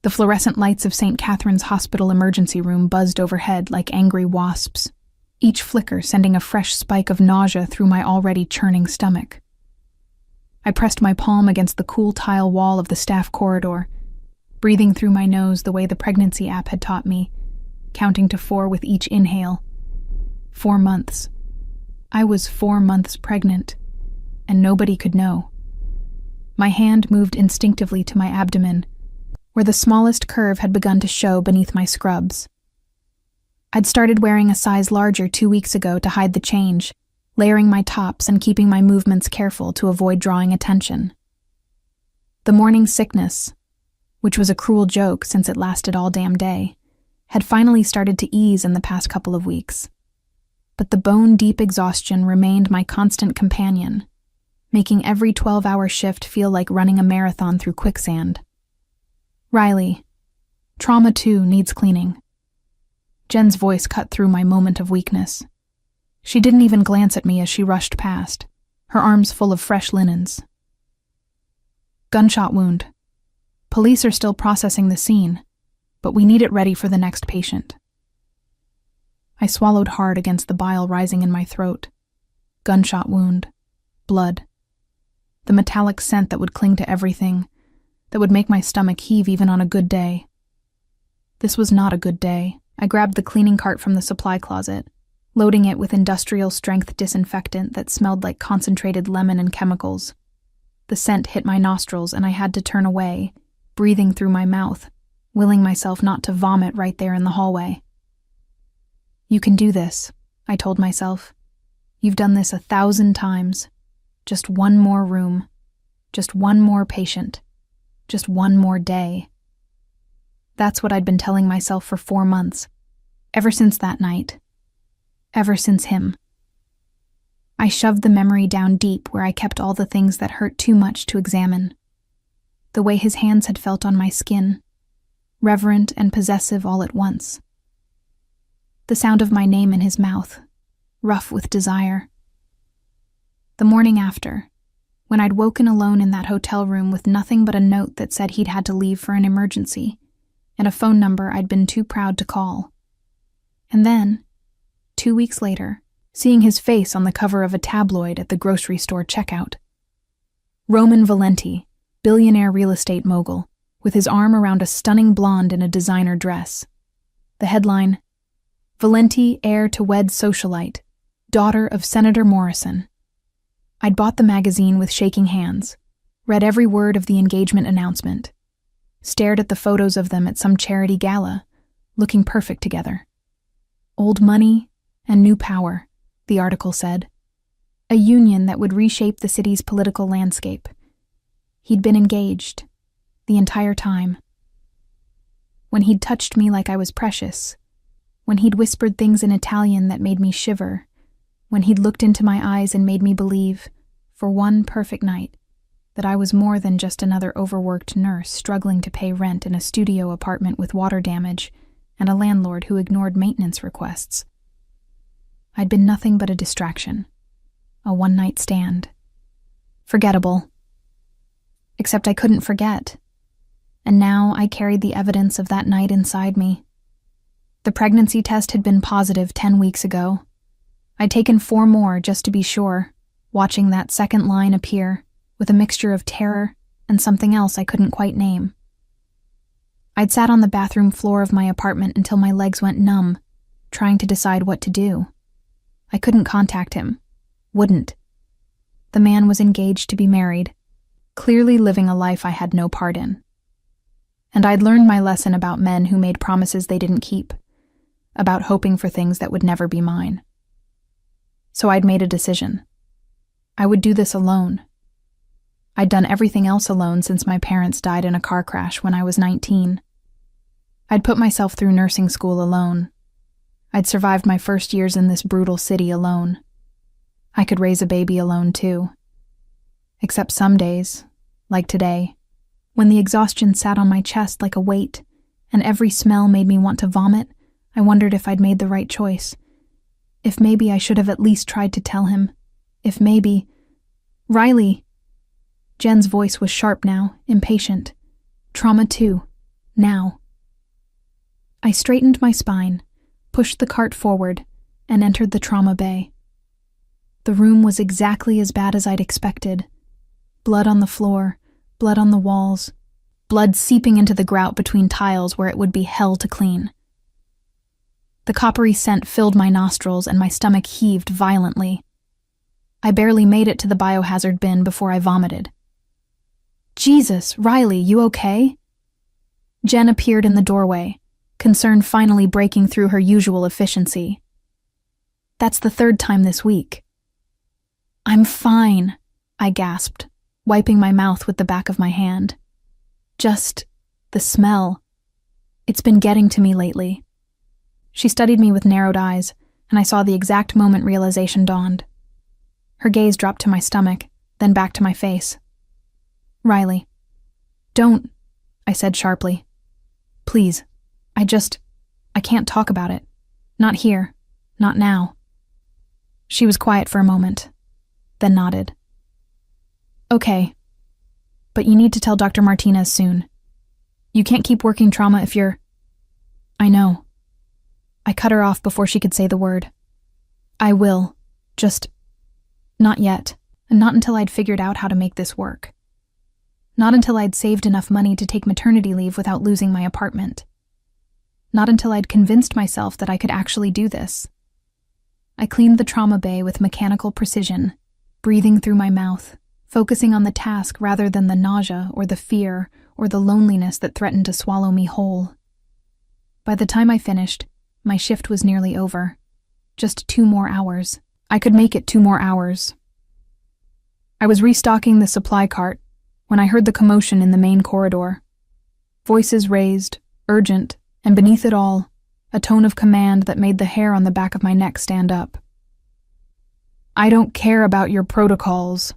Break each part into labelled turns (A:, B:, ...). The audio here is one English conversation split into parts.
A: The fluorescent lights of St. Catherine's Hospital emergency room buzzed overhead like angry wasps, each flicker sending a fresh spike of nausea through my already churning stomach. I pressed my palm against the cool tile wall of the staff corridor, breathing through my nose the way the pregnancy app had taught me, counting to 4 with each inhale. 4 months. I was 4 months pregnant, and nobody could know. My hand moved instinctively to my abdomen, where the smallest curve had begun to show beneath my scrubs. I'd started wearing a size larger 2 weeks ago to hide the change, layering my tops and keeping my movements careful to avoid drawing attention. The morning sickness, which was a cruel joke since it lasted all damn day, had finally started to ease in the past couple of weeks. But the bone-deep exhaustion remained my constant companion, making every 12-hour shift feel like running a marathon through quicksand. Riley, trauma too needs cleaning. Jen's voice cut through my moment of weakness. She didn't even glance at me as she rushed past, her arms full of fresh linens. Gunshot wound. Police are still processing the scene, but we need it ready for the next patient. I swallowed hard against the bile rising in my throat. Gunshot wound. Blood. The metallic scent that would cling to everything, that would make my stomach heave even on a good day. This was not a good day. I grabbed the cleaning cart from the supply closet, loading it with industrial-strength disinfectant that smelled like concentrated lemon and chemicals. The scent hit my nostrils and I had to turn away, breathing through my mouth, willing myself not to vomit right there in the hallway. You can do this, I told myself. You've done this 1,000 times. Just one more room. Just one more patient. Just one more day. That's what I'd been telling myself for 4 months. Ever since that night. Ever since him. I shoved the memory down deep where I kept all the things that hurt too much to examine. The way his hands had felt on my skin. Reverent and possessive all at once. The sound of my name in his mouth. Rough with desire. The morning after, when I'd woken alone in that hotel room with nothing but a note that said he'd had to leave for an emergency, and a phone number I'd been too proud to call. And then, 2 weeks later, seeing his face on the cover of a tabloid at the grocery store checkout. Roman Valenti, billionaire real estate mogul, with his arm around a stunning blonde in a designer dress. The headline, Valenti heir to wed socialite, daughter of Senator Morrison. I'd bought the magazine with shaking hands, read every word of the engagement announcement, stared at the photos of them at some charity gala, looking perfect together. Old money and new power, the article said. A union that would reshape the city's political landscape. He'd been engaged, the entire time. When he'd touched me like I was precious, when he'd whispered things in Italian that made me shiver, when he'd looked into my eyes and made me believe, for one perfect night, that I was more than just another overworked nurse struggling to pay rent in a studio apartment with water damage and a landlord who ignored maintenance requests. I'd been nothing but a distraction, a one-night stand. Forgettable. Except I couldn't forget, and now I carried the evidence of that night inside me. The pregnancy test had been positive 10 weeks ago. I'd taken 4 more just to be sure, watching that second line appear with a mixture of terror and something else I couldn't quite name. I'd sat on the bathroom floor of my apartment until my legs went numb, trying to decide what to do. I couldn't contact him. Wouldn't. The man was engaged to be married, clearly living a life I had no part in. And I'd learned my lesson about men who made promises they didn't keep, about hoping for things that would never be mine. So I'd made a decision. I would do this alone. I'd done everything else alone since my parents died in a car crash when I was 19. I'd put myself through nursing school alone. I'd survived my first years in this brutal city alone. I could raise a baby alone too. Except some days, like today, when the exhaustion sat on my chest like a weight, and every smell made me want to vomit, I wondered if I'd made the right choice. If maybe I should have at least tried to tell him. If maybe... Riley! Jen's voice was sharp now, impatient. Trauma too. Now. I straightened my spine, pushed the cart forward, and entered the trauma bay. The room was exactly as bad as I'd expected. Blood on the floor, blood on the walls, blood seeping into the grout between tiles where it would be hell to clean. The coppery scent filled my nostrils and my stomach heaved violently. I barely made it to the biohazard bin before I vomited. Jesus, Riley, you okay? Jen appeared in the doorway, concern finally breaking through her usual efficiency. That's the third time this week. I'm fine, I gasped, wiping my mouth with the back of my hand. Just the smell. It's been getting to me lately. She studied me with narrowed eyes, and I saw the exact moment realization dawned. Her gaze dropped to my stomach, then back to my face. Riley, don't, I said sharply. Please, I can't talk about it. Not here, not now. She was quiet for a moment, then nodded. Okay, but you need to tell Dr. Martinez soon. You can't keep working trauma if you're... I know. I cut her off before she could say the word. I will, just... not yet, and not until I'd figured out how to make this work. Not until I'd saved enough money to take maternity leave without losing my apartment. Not until I'd convinced myself that I could actually do this. I cleaned the trauma bay with mechanical precision, breathing through my mouth, focusing on the task rather than the nausea or the fear or the loneliness that threatened to swallow me whole. By the time I finished, my shift was nearly over. Just 2 more hours. I could make it 2 more hours. I was restocking the supply cart when I heard the commotion in the main corridor. Voices raised, urgent, and beneath it all, a tone of command that made the hair on the back of my neck stand up. I don't care about your protocols.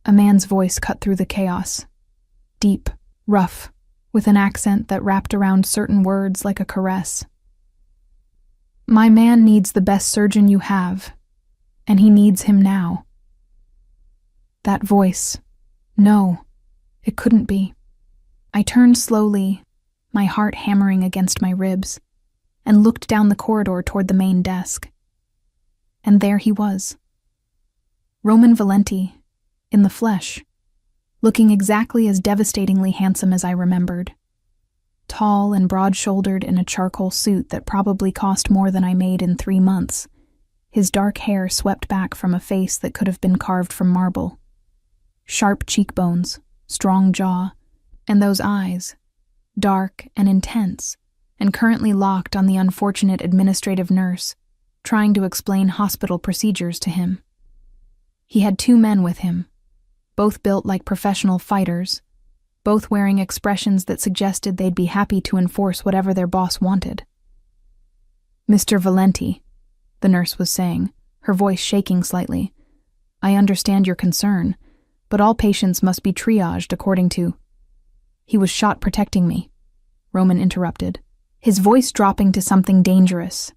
A: A man's voice cut through the chaos. Deep, rough, with an accent that wrapped around certain words like a caress. My man needs the best surgeon you have, and he needs him now. That voice. No, it couldn't be. I turned slowly, my heart hammering against my ribs, and looked down the corridor toward the main desk. And there he was. Roman Valenti, in the flesh, looking exactly as devastatingly handsome as I remembered. Tall and broad-shouldered in a charcoal suit that probably cost more than I made in 3 months, his dark hair swept back from a face that could have been carved from marble. Sharp cheekbones, strong jaw, and those eyes, dark and intense, and currently locked on the unfortunate administrative nurse, trying to explain hospital procedures to him. He had 2 men with him, both built like professional fighters, both wearing expressions that suggested they'd be happy to enforce whatever their boss wanted. Mr. Valenti, the nurse was saying, her voice shaking slightly, I understand your concern, but all patients must be triaged according to... He was shot protecting me, Roman interrupted, his voice dropping to something dangerous.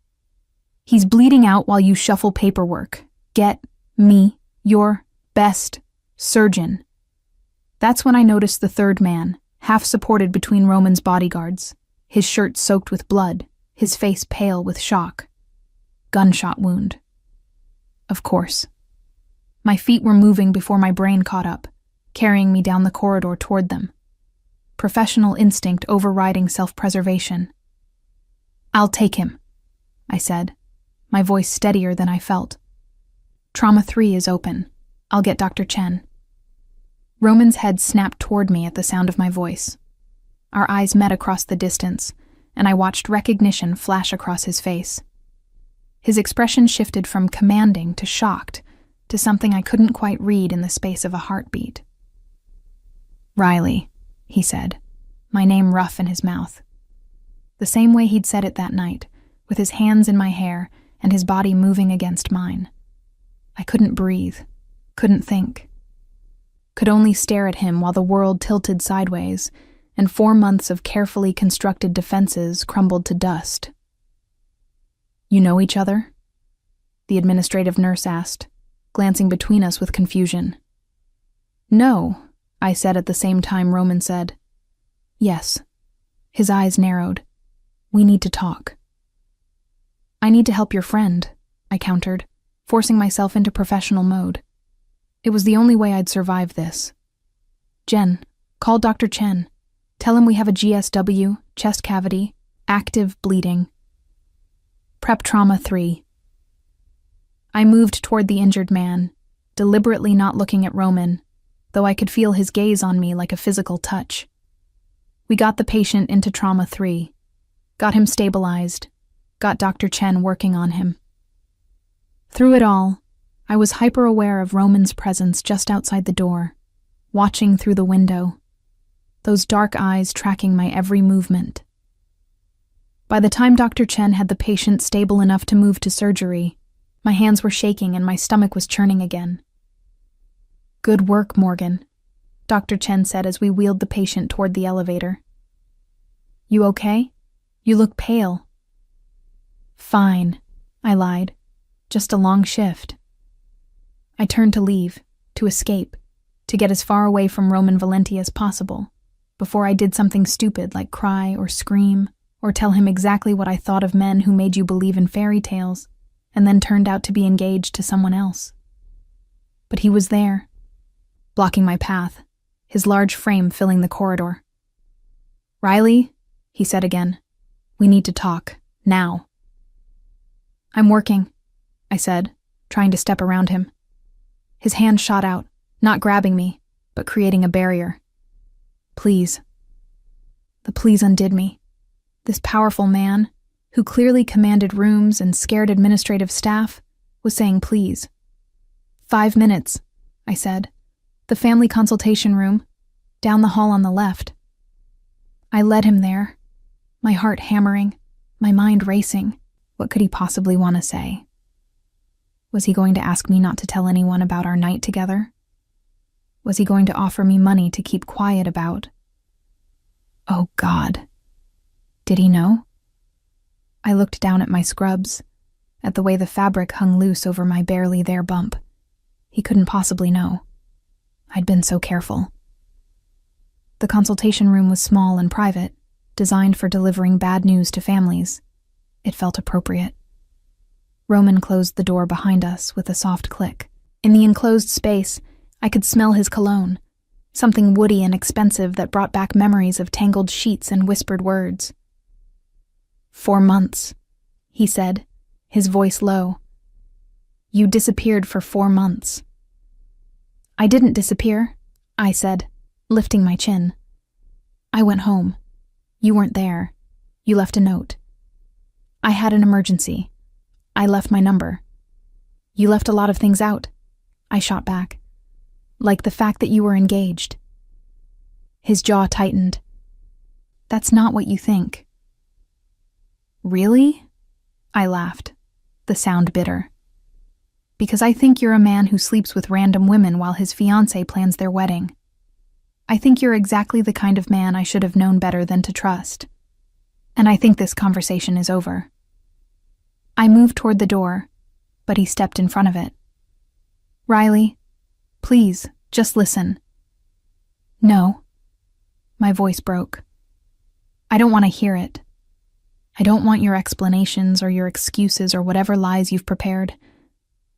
A: He's bleeding out while you shuffle paperwork. Get me your best surgeon. That's when I noticed the 3rd man, half supported between Roman's bodyguards, his shirt soaked with blood, his face pale with shock. Gunshot wound. Of course. My feet were moving before my brain caught up, carrying me down the corridor toward them. Professional instinct overriding self-preservation. I'll take him, I said, my voice steadier than I felt. Trauma 3 is open. I'll get Dr. Chen. Roman's head snapped toward me at the sound of my voice. Our eyes met across the distance, and I watched recognition flash across his face. His expression shifted from commanding to shocked, to something I couldn't quite read in the space of a heartbeat. Riley, he said, my name rough in his mouth. The same way he'd said it that night, with his hands in my hair and his body moving against mine. I couldn't breathe, couldn't think. Could only stare at him while the world tilted sideways, and 4 months of carefully constructed defenses crumbled to dust. You know each other? The administrative nurse asked, glancing between us with confusion. No, I said at the same time Roman said, yes, His eyes narrowed. We need to talk. I need to help your friend, I countered, forcing myself into professional mode. It was the only way I'd survive this. Jen, call Dr. Chen. Tell him we have a GSW, chest cavity, active bleeding. Prep trauma 3. I moved toward the injured man, deliberately not looking at Roman, though I could feel his gaze on me like a physical touch. We got the patient into trauma 3, got him stabilized, got Dr. Chen working on him. Through it all, I was hyper-aware of Roman's presence just outside the door, watching through the window, those dark eyes tracking my every movement. By the time Dr. Chen had the patient stable enough to move to surgery, my hands were shaking and my stomach was churning again. Good work, Morgan, Dr. Chen said as we wheeled the patient toward the elevator. You okay? You look pale. Fine, I lied. Just a long shift. I turned to leave, to escape, to get as far away from Roman Valenti as possible, before I did something stupid like cry or scream, or tell him exactly what I thought of men who made you believe in fairy tales, and then turned out to be engaged to someone else. But he was there, blocking my path, his large frame filling the corridor. Riley, he said again, we need to talk, now. I'm working, I said, trying to step around him. His hand shot out, not grabbing me, but creating a barrier. Please. The please undid me. This powerful man, who clearly commanded rooms and scared administrative staff, was saying please. 5 minutes, I said. The family consultation room, down the hall on the left. I led him there, my heart hammering, my mind racing. What could he possibly want to say? Was he going to ask me not to tell anyone about our night together? Was he going to offer me money to keep quiet about? Oh, God. Did he know? I looked down at my scrubs, at the way the fabric hung loose over my barely there bump. He couldn't possibly know. I'd been so careful. The consultation room was small and private, designed for delivering bad news to families. It felt appropriate. Roman closed the door behind us with a soft click. In the enclosed space, I could smell his cologne, something woody and expensive that brought back memories of tangled sheets and whispered words. 4 months, he said, his voice low. You disappeared for 4 months. I didn't disappear, I said, lifting my chin. I went home. You weren't there. You left a note. I had an emergency. I left my number. You left a lot of things out, I shot back. Like the fact that you were engaged. His jaw tightened. That's not what you think. Really? I laughed, the sound bitter. Because I think you're a man who sleeps with random women while his fiancée plans their wedding. I think you're exactly the kind of man I should have known better than to trust. And I think this conversation is over. I moved toward the door, but he stepped in front of it. Riley, please, just listen. No. My voice broke. I don't want to hear it. I don't want your explanations or your excuses or whatever lies you've prepared.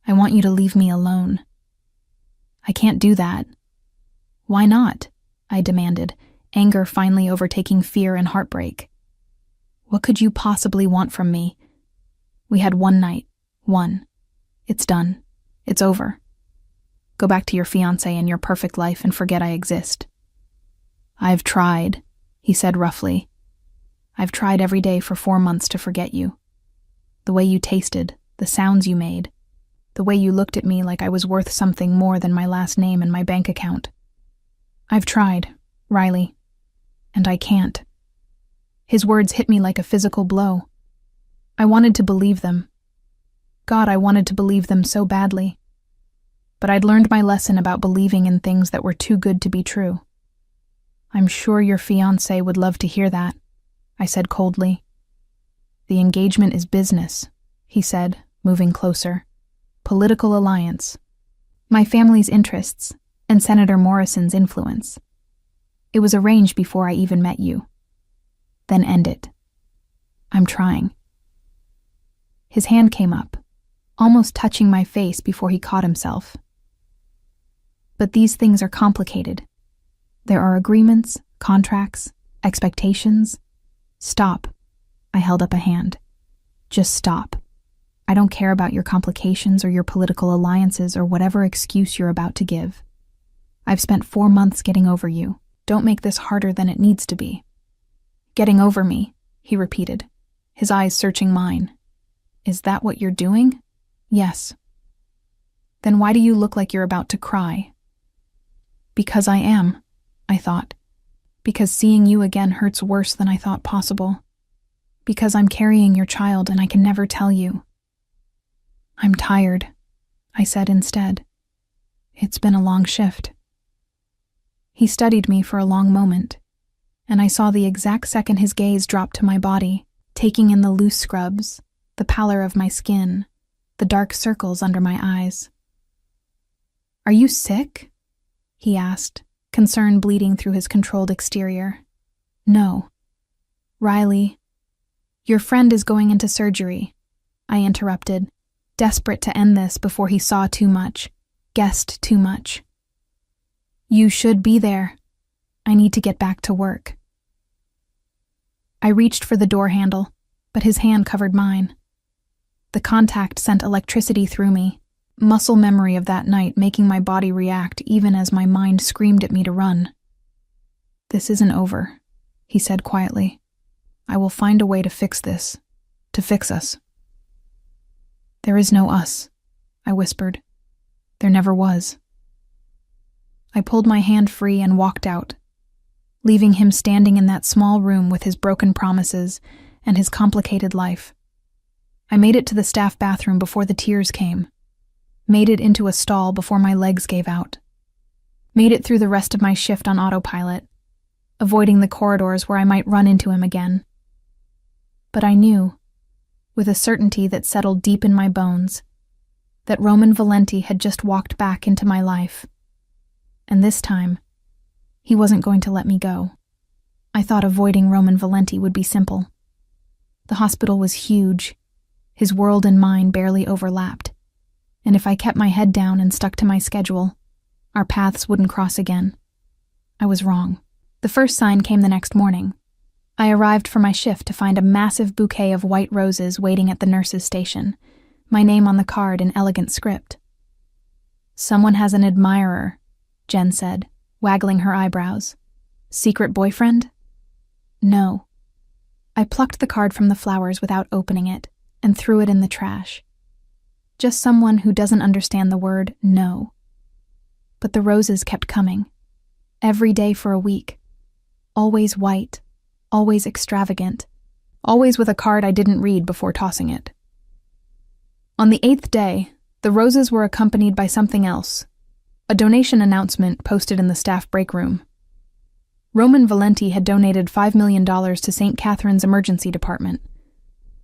A: I want you to leave me alone. I can't do that. Why not? I demanded, anger finally overtaking fear and heartbreak. What could you possibly want from me? We had one night. One. It's done. It's over. Go back to your fiancé and your perfect life and forget I exist. I've tried, he said roughly. I've tried every day for 4 months to forget you. The way you tasted, the sounds you made, the way you looked at me like I was worth something more than my last name and my bank account. I've tried, Riley, and I can't. His words hit me like a physical blow. I wanted to believe them. God, I wanted to believe them so badly. But I'd learned my lesson about believing in things that were too good to be true. I'm sure your fiancé would love to hear that, I said coldly. The engagement is business, he said, moving closer. Political alliance. My family's interests, and Senator Morrison's influence. It was arranged before I even met you. Then end it. I'm trying. His hand came up, almost touching my face before he caught himself. But these things are complicated. There are agreements, contracts, expectations. Stop. I held up a hand. Just stop. I don't care about your complications or your political alliances or whatever excuse you're about to give. I've spent 4 months getting over you. Don't make this harder than it needs to be. Getting over me, he repeated, his eyes searching mine. Is that what you're doing? Yes. Then why do you look like you're about to cry? Because I am, I thought. Because seeing you again hurts worse than I thought possible. Because I'm carrying your child and I can never tell you. I'm tired, I said instead. It's been a long shift. He studied me for a long moment, and I saw the exact second his gaze dropped to my body, taking in the loose scrubs, the pallor of my skin, the dark circles under my eyes. Are you sick? He asked, concern bleeding through his controlled exterior. No. Riley, your friend is going into surgery, I interrupted, desperate to end this before he saw too much, guessed too much. You should be there. I need to get back to work. I reached for the door handle, but his hand covered mine. The contact sent electricity through me, muscle memory of that night making my body react even as my mind screamed at me to run. This isn't over, he said quietly. I will find a way to fix this, to fix us. There is no us, I whispered. There never was. I pulled my hand free and walked out, leaving him standing in that small room with his broken promises and his complicated life. I made it to the staff bathroom before the tears came, made it into a stall before my legs gave out, made it through the rest of my shift on autopilot, avoiding the corridors where I might run into him again. But I knew, with a certainty that settled deep in my bones, that Roman Valenti had just walked back into my life. And this time, he wasn't going to let me go. I thought avoiding Roman Valenti would be simple. The hospital was huge. His world and mine barely overlapped. And if I kept my head down and stuck to my schedule, our paths wouldn't cross again. I was wrong. The first sign came the next morning. I arrived for my shift to find a massive bouquet of white roses waiting at the nurse's station, my name on the card in elegant script. Someone has an admirer, Jen said, waggling her eyebrows. Secret boyfriend? No. I plucked the card from the flowers without opening it and threw it in the trash. Just someone who doesn't understand the word no. But the roses kept coming. Every day for a week. Always white. Always extravagant. Always with a card I didn't read before tossing it. On the 8th day, the roses were accompanied by something else. A donation announcement posted in the staff break room. Roman Valenti had donated $5 million to St. Catherine's Emergency Department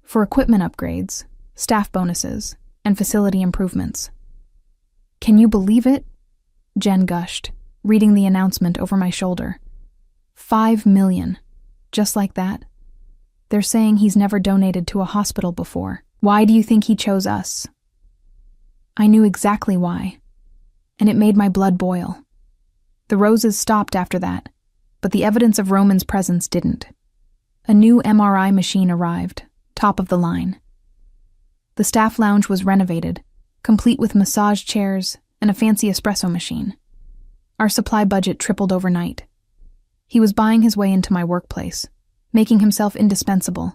A: for equipment upgrades, staff bonuses, and facility improvements. Can you believe it? Jen gushed, reading the announcement over my shoulder. $5 million. Just like that. They're saying he's never donated to a hospital before. Why do you think he chose us? I knew exactly why, and it made my blood boil. The roses stopped after that, but the evidence of Roman's presence didn't. A new MRI machine arrived, top of the line. The staff lounge was renovated, complete with massage chairs and a fancy espresso machine. Our supply budget tripled overnight. He was buying his way into my workplace, making himself indispensable,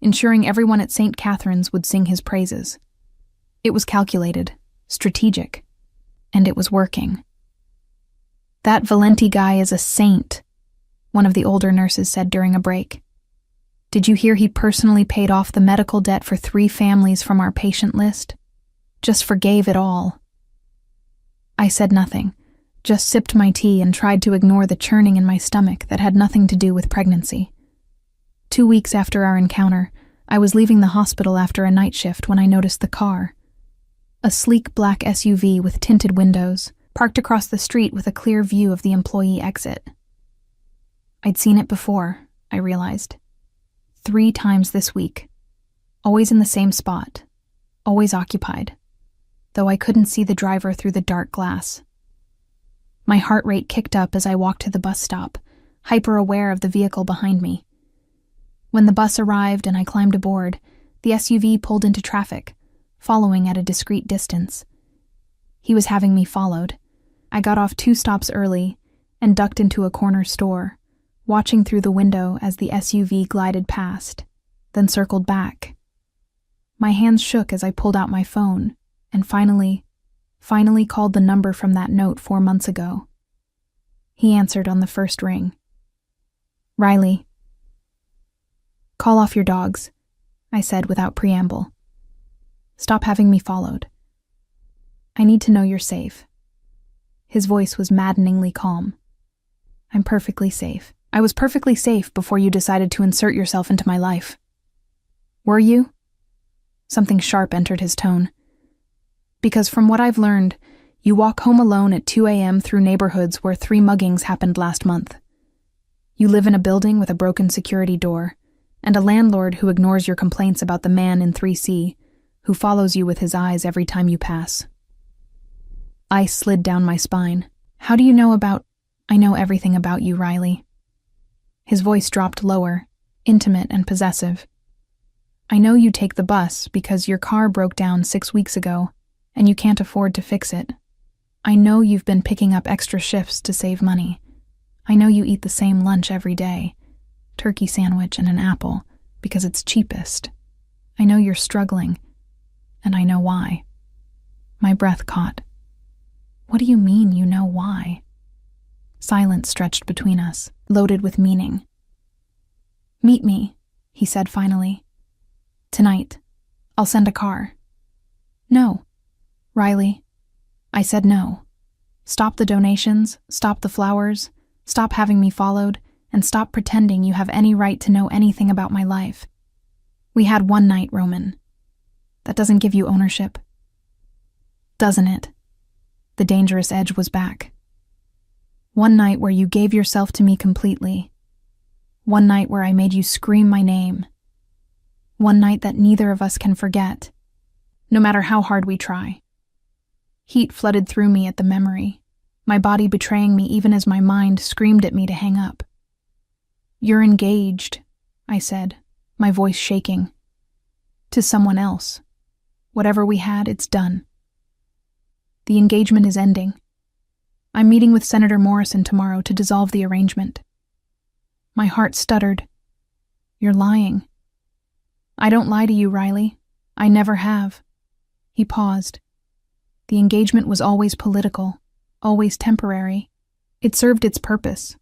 A: ensuring everyone at St. Catherine's would sing his praises. It was calculated, strategic, and it was working. That Valenti guy is a saint, one of the older nurses said during a break. Did you hear he personally paid off the medical debt for 3 families from our patient list? Just forgave it all. I said nothing, just sipped my tea and tried to ignore the churning in my stomach that had nothing to do with pregnancy. 2 weeks after our encounter, I was leaving the hospital after a night shift when I noticed the car. A sleek black SUV with tinted windows, parked across the street with a clear view of the employee exit. I'd seen it before, I realized. 3 times this week. Always in the same spot. Always occupied. Though I couldn't see the driver through the dark glass. My heart rate kicked up as I walked to the bus stop, hyper-aware of the vehicle behind me. When the bus arrived and I climbed aboard, the SUV pulled into traffic, following at a discreet distance. He was having me followed. I got off 2 stops early and ducked into a corner store, watching through the window as the SUV glided past, then circled back. My hands shook as I pulled out my phone and finally called the number from that note 4 months ago. He answered on the first ring. "Riley." "Call off your dogs," I said without preamble. "Stop having me followed. I need to know you're safe." His voice was maddeningly calm. "I'm perfectly safe. I was perfectly safe before you decided to insert yourself into my life." "Were you?" Something sharp entered his tone. "Because from what I've learned, you walk home alone at 2 a.m. through neighborhoods where 3 muggings happened last month. You live in a building with a broken security door, and a landlord who ignores your complaints about the man in 3C, who follows you with his eyes every time you pass." Ice slid down my spine. "How do you know about—" "I know everything about you, Riley." His voice dropped lower, intimate and possessive. "I know you take the bus because your car broke down 6 weeks ago, and you can't afford to fix it. I know you've been picking up extra shifts to save money. I know you eat the same lunch every day, turkey sandwich and an apple, because it's cheapest. I know you're struggling, and I know why." My breath caught. "What do you mean you know why?" Silence stretched between us, loaded with meaning. "Meet me," he said finally. "Tonight. I'll send a car." "No, Riley." I said no. Stop the donations, stop the flowers, stop having me followed, and stop pretending you have any right to know anything about my life. We had one night, Roman. That doesn't give you ownership. Doesn't it? The dangerous edge was back. One night where you gave yourself to me completely. One night where I made you scream my name. One night that neither of us can forget, no matter how hard we try. Heat flooded through me at the memory, my body betraying me even as my mind screamed at me to hang up. "You're engaged," I said, my voice shaking. "To someone else. Whatever we had, it's done. The engagement is ending. I'm meeting with Senator Morrison tomorrow to dissolve the arrangement." My heart stuttered. "You're lying." "I don't lie to you, Riley. I never have." He paused. "The engagement was always political, always temporary. It served its purpose.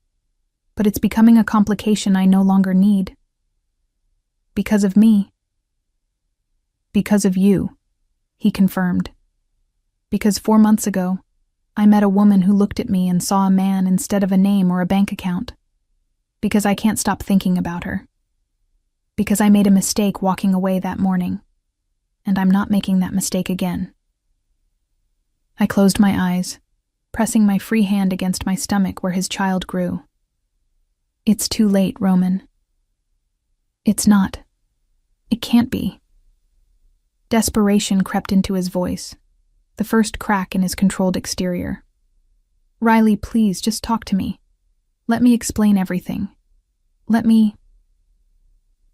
A: But it's becoming a complication I no longer need. Because of me." "Because of you," he confirmed. "Because 4 months ago, I met a woman who looked at me and saw a man instead of a name or a bank account. Because I can't stop thinking about her. Because I made a mistake walking away that morning, and I'm not making that mistake again." I closed my eyes, pressing my free hand against my stomach where his child grew. "It's too late, Roman." "It's not. It can't be." Desperation crept into his voice, the first crack in his controlled exterior. "Riley, please, just talk to me. Let me explain everything.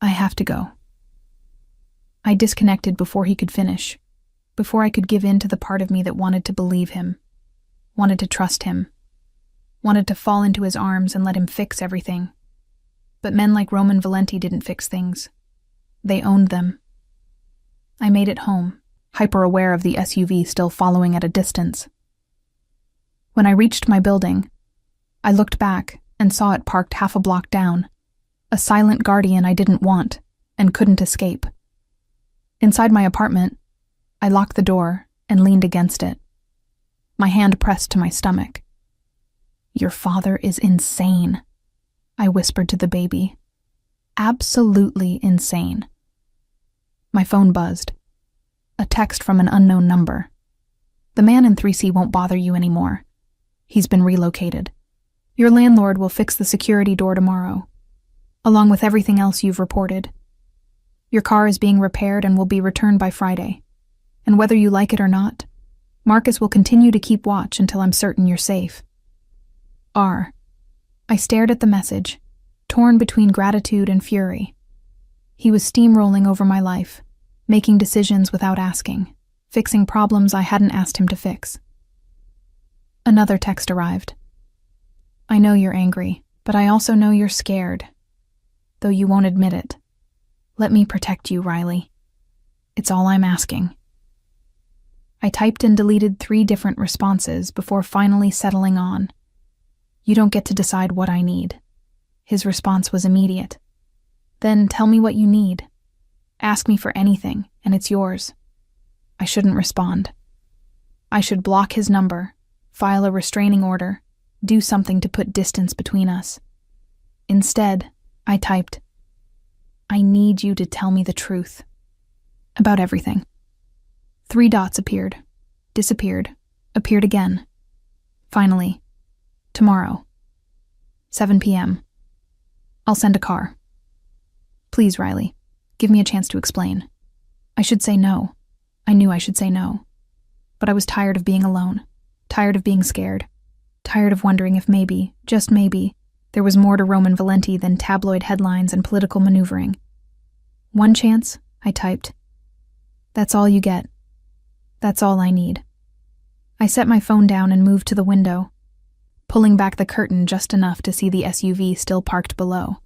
A: I have to go." I disconnected before he could finish, before I could give in to the part of me that wanted to believe him, wanted to trust him, wanted to fall into his arms and let him fix everything. But men like Roman Valenti didn't fix things. They owned them. I made it home, hyper-aware of the SUV still following at a distance. When I reached my building, I looked back and saw it parked half a block down, a silent guardian I didn't want and couldn't escape. Inside my apartment, I locked the door and leaned against it, my hand pressed to my stomach. "Your father is insane," I whispered to the baby. "Absolutely insane." My phone buzzed. A text from an unknown number. "The man in 3C won't bother you anymore. He's been relocated. Your landlord will fix the security door tomorrow, along with everything else you've reported. Your car is being repaired and will be returned by Friday. And whether you like it or not, Marcus will continue to keep watch until I'm certain you're safe. R. I stared at the message, torn between gratitude and fury. He was steamrolling over my life, making decisions without asking, fixing problems I hadn't asked him to fix. Another text arrived. I know you're angry, but I also know you're scared, though you won't admit it. Let me protect you, Riley. It's all I'm asking. I typed and deleted 3 different responses before finally settling on, you don't get to decide what I need. His response was immediate. Then tell me what you need. Ask me for anything, and it's yours. I shouldn't respond. I should block his number, file a restraining order, do something to put distance between us. Instead, I typed, I need you to tell me the truth. About everything. 3 dots appeared, disappeared, appeared again. Finally, tomorrow, 7 p.m. I'll send a car. Please, Riley, give me a chance to explain. I should say no. I knew I should say no. But I was tired of being alone, tired of being scared, tired of wondering if maybe, just maybe, there was more to Roman Valenti than tabloid headlines and political maneuvering. One chance, I typed. That's all you get. That's all I need. I set my phone down and moved to the window, pulling back the curtain just enough to see the SUV still parked below.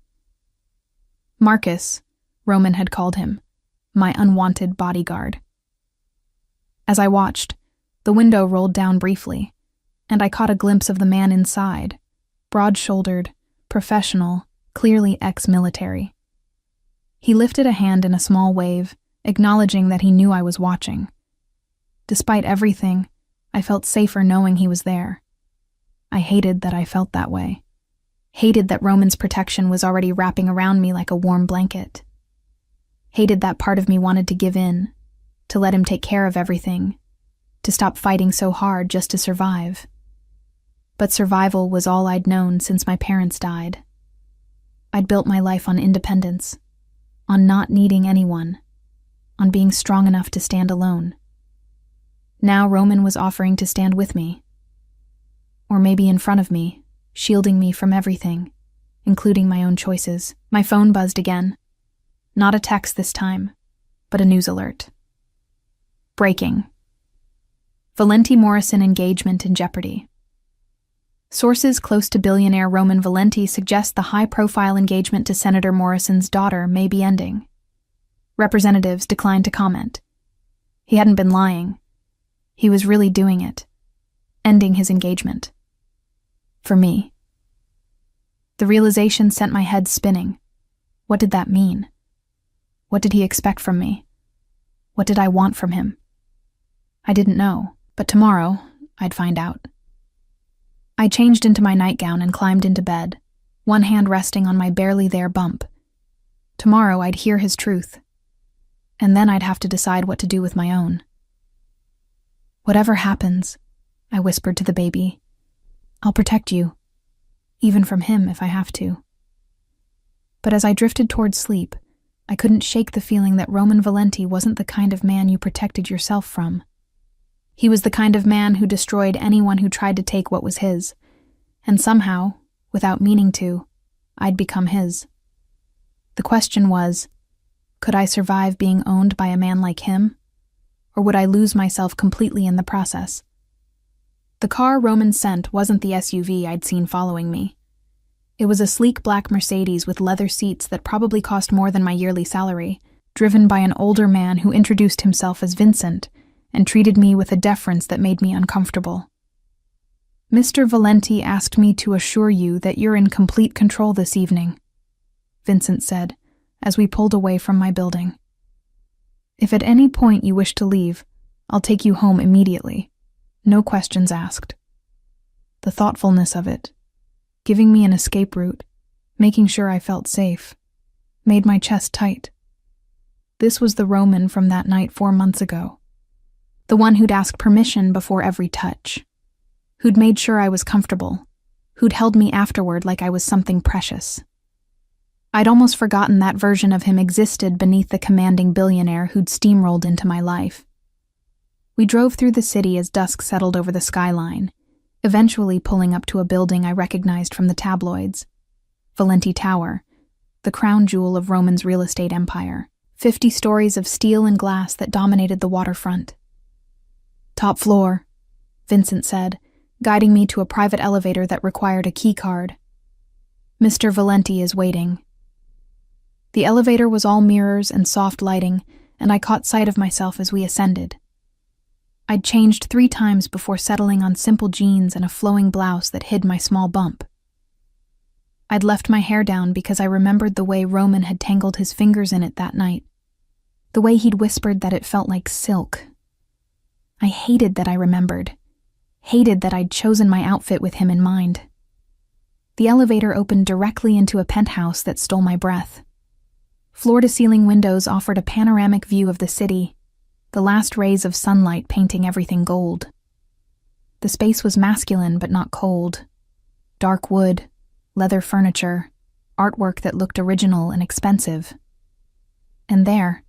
A: Marcus, Roman had called him, my unwanted bodyguard. As I watched, the window rolled down briefly, and I caught a glimpse of the man inside, broad-shouldered, professional, clearly ex-military. He lifted a hand in a small wave, acknowledging that he knew I was watching. Despite everything, I felt safer knowing he was there. I hated that I felt that way. Hated that Roman's protection was already wrapping around me like a warm blanket. Hated that part of me wanted to give in, to let him take care of everything, to stop fighting so hard just to survive. But survival was all I'd known since my parents died. I'd built my life on independence, on not needing anyone, on being strong enough to stand alone. Now Roman was offering to stand with me, or maybe in front of me, shielding me from everything, including my own choices. My phone buzzed again. Not a text this time, but a news alert. Breaking. Valenti Morrison engagement in jeopardy. Sources close to billionaire Roman Valenti suggest the high-profile engagement to Senator Morrison's daughter may be ending. Representatives declined to comment. He hadn't been lying. He was really doing it, ending his engagement. For me. The realization sent my head spinning. What did that mean? What did he expect from me? What did I want from him? I didn't know, but tomorrow I'd find out. I changed into my nightgown and climbed into bed, one hand resting on my barely there bump. Tomorrow I'd hear his truth, and then I'd have to decide what to do with my own. Whatever happens, I whispered to the baby, I'll protect you, even from him if I have to. But as I drifted towards sleep, I couldn't shake the feeling that Roman Valenti wasn't the kind of man you protected yourself from. He was the kind of man who destroyed anyone who tried to take what was his, and somehow, without meaning to, I'd become his. The question was, could I survive being owned by a man like him, or would I lose myself completely in the process? The car Roman sent wasn't the SUV I'd seen following me. It was a sleek black Mercedes with leather seats that probably cost more than my yearly salary, driven by an older man who introduced himself as Vincent and treated me with a deference that made me uncomfortable. Mr. Valenti asked me to assure you that you're in complete control this evening, Vincent said, as we pulled away from my building. If at any point you wish to leave, I'll take you home immediately. No questions asked. The thoughtfulness of it, giving me an escape route, making sure I felt safe, made my chest tight. This was the Roman from that night 4 months ago. The one who'd asked permission before every touch, who'd made sure I was comfortable, who'd held me afterward like I was something precious. I'd almost forgotten that version of him existed beneath the commanding billionaire who'd steamrolled into my life. We drove through the city as dusk settled over the skyline, eventually pulling up to a building I recognized from the tabloids. Valenti Tower, the crown jewel of Roman's real estate empire, 50 stories of steel and glass that dominated the waterfront. "Top floor," Vincent said, guiding me to a private elevator that required a key card. "Mr. Valenti is waiting." The elevator was all mirrors and soft lighting, and I caught sight of myself as we ascended. I'd changed 3 times before settling on simple jeans and a flowing blouse that hid my small bump. I'd left my hair down because I remembered the way Roman had tangled his fingers in it that night, the way he'd whispered that it felt like silk. I hated that I remembered, hated that I'd chosen my outfit with him in mind. The elevator opened directly into a penthouse that stole my breath. Floor-to-ceiling windows offered a panoramic view of the city, the last rays of sunlight painting everything gold. The space was masculine but not cold. Dark wood, leather furniture, artwork that looked original and expensive. And there,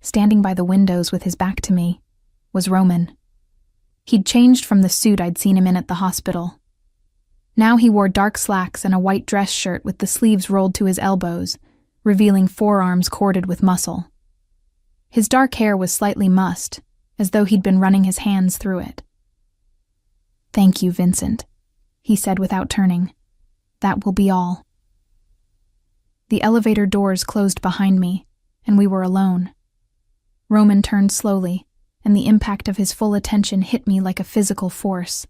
A: standing by the windows with his back to me, was Roman. He'd changed from the suit I'd seen him in at the hospital. Now he wore dark slacks and a white dress shirt with the sleeves rolled to his elbows, revealing forearms corded with muscle. His dark hair was slightly mussed, as though he'd been running his hands through it. "Thank you, Vincent," he said without turning. "That will be all." The elevator doors closed behind me, and we were alone. Roman turned slowly, and the impact of his full attention hit me like a physical force.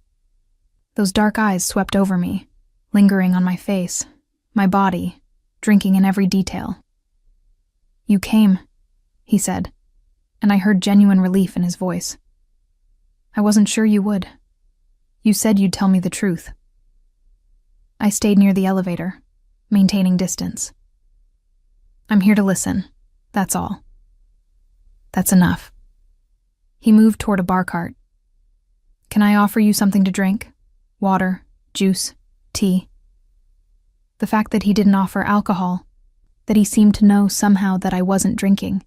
A: Those dark eyes swept over me, lingering on my face, my body, drinking in every detail. "You came," he said, and I heard genuine relief in his voice. "I wasn't sure you would. You said you'd tell me the truth." I stayed near the elevator, maintaining distance. "I'm here to listen, that's all." "That's enough." He moved toward a bar cart. "Can I offer you something to drink? Water, juice, tea?" The fact that he didn't offer alcohol, that he seemed to know somehow that I wasn't drinking,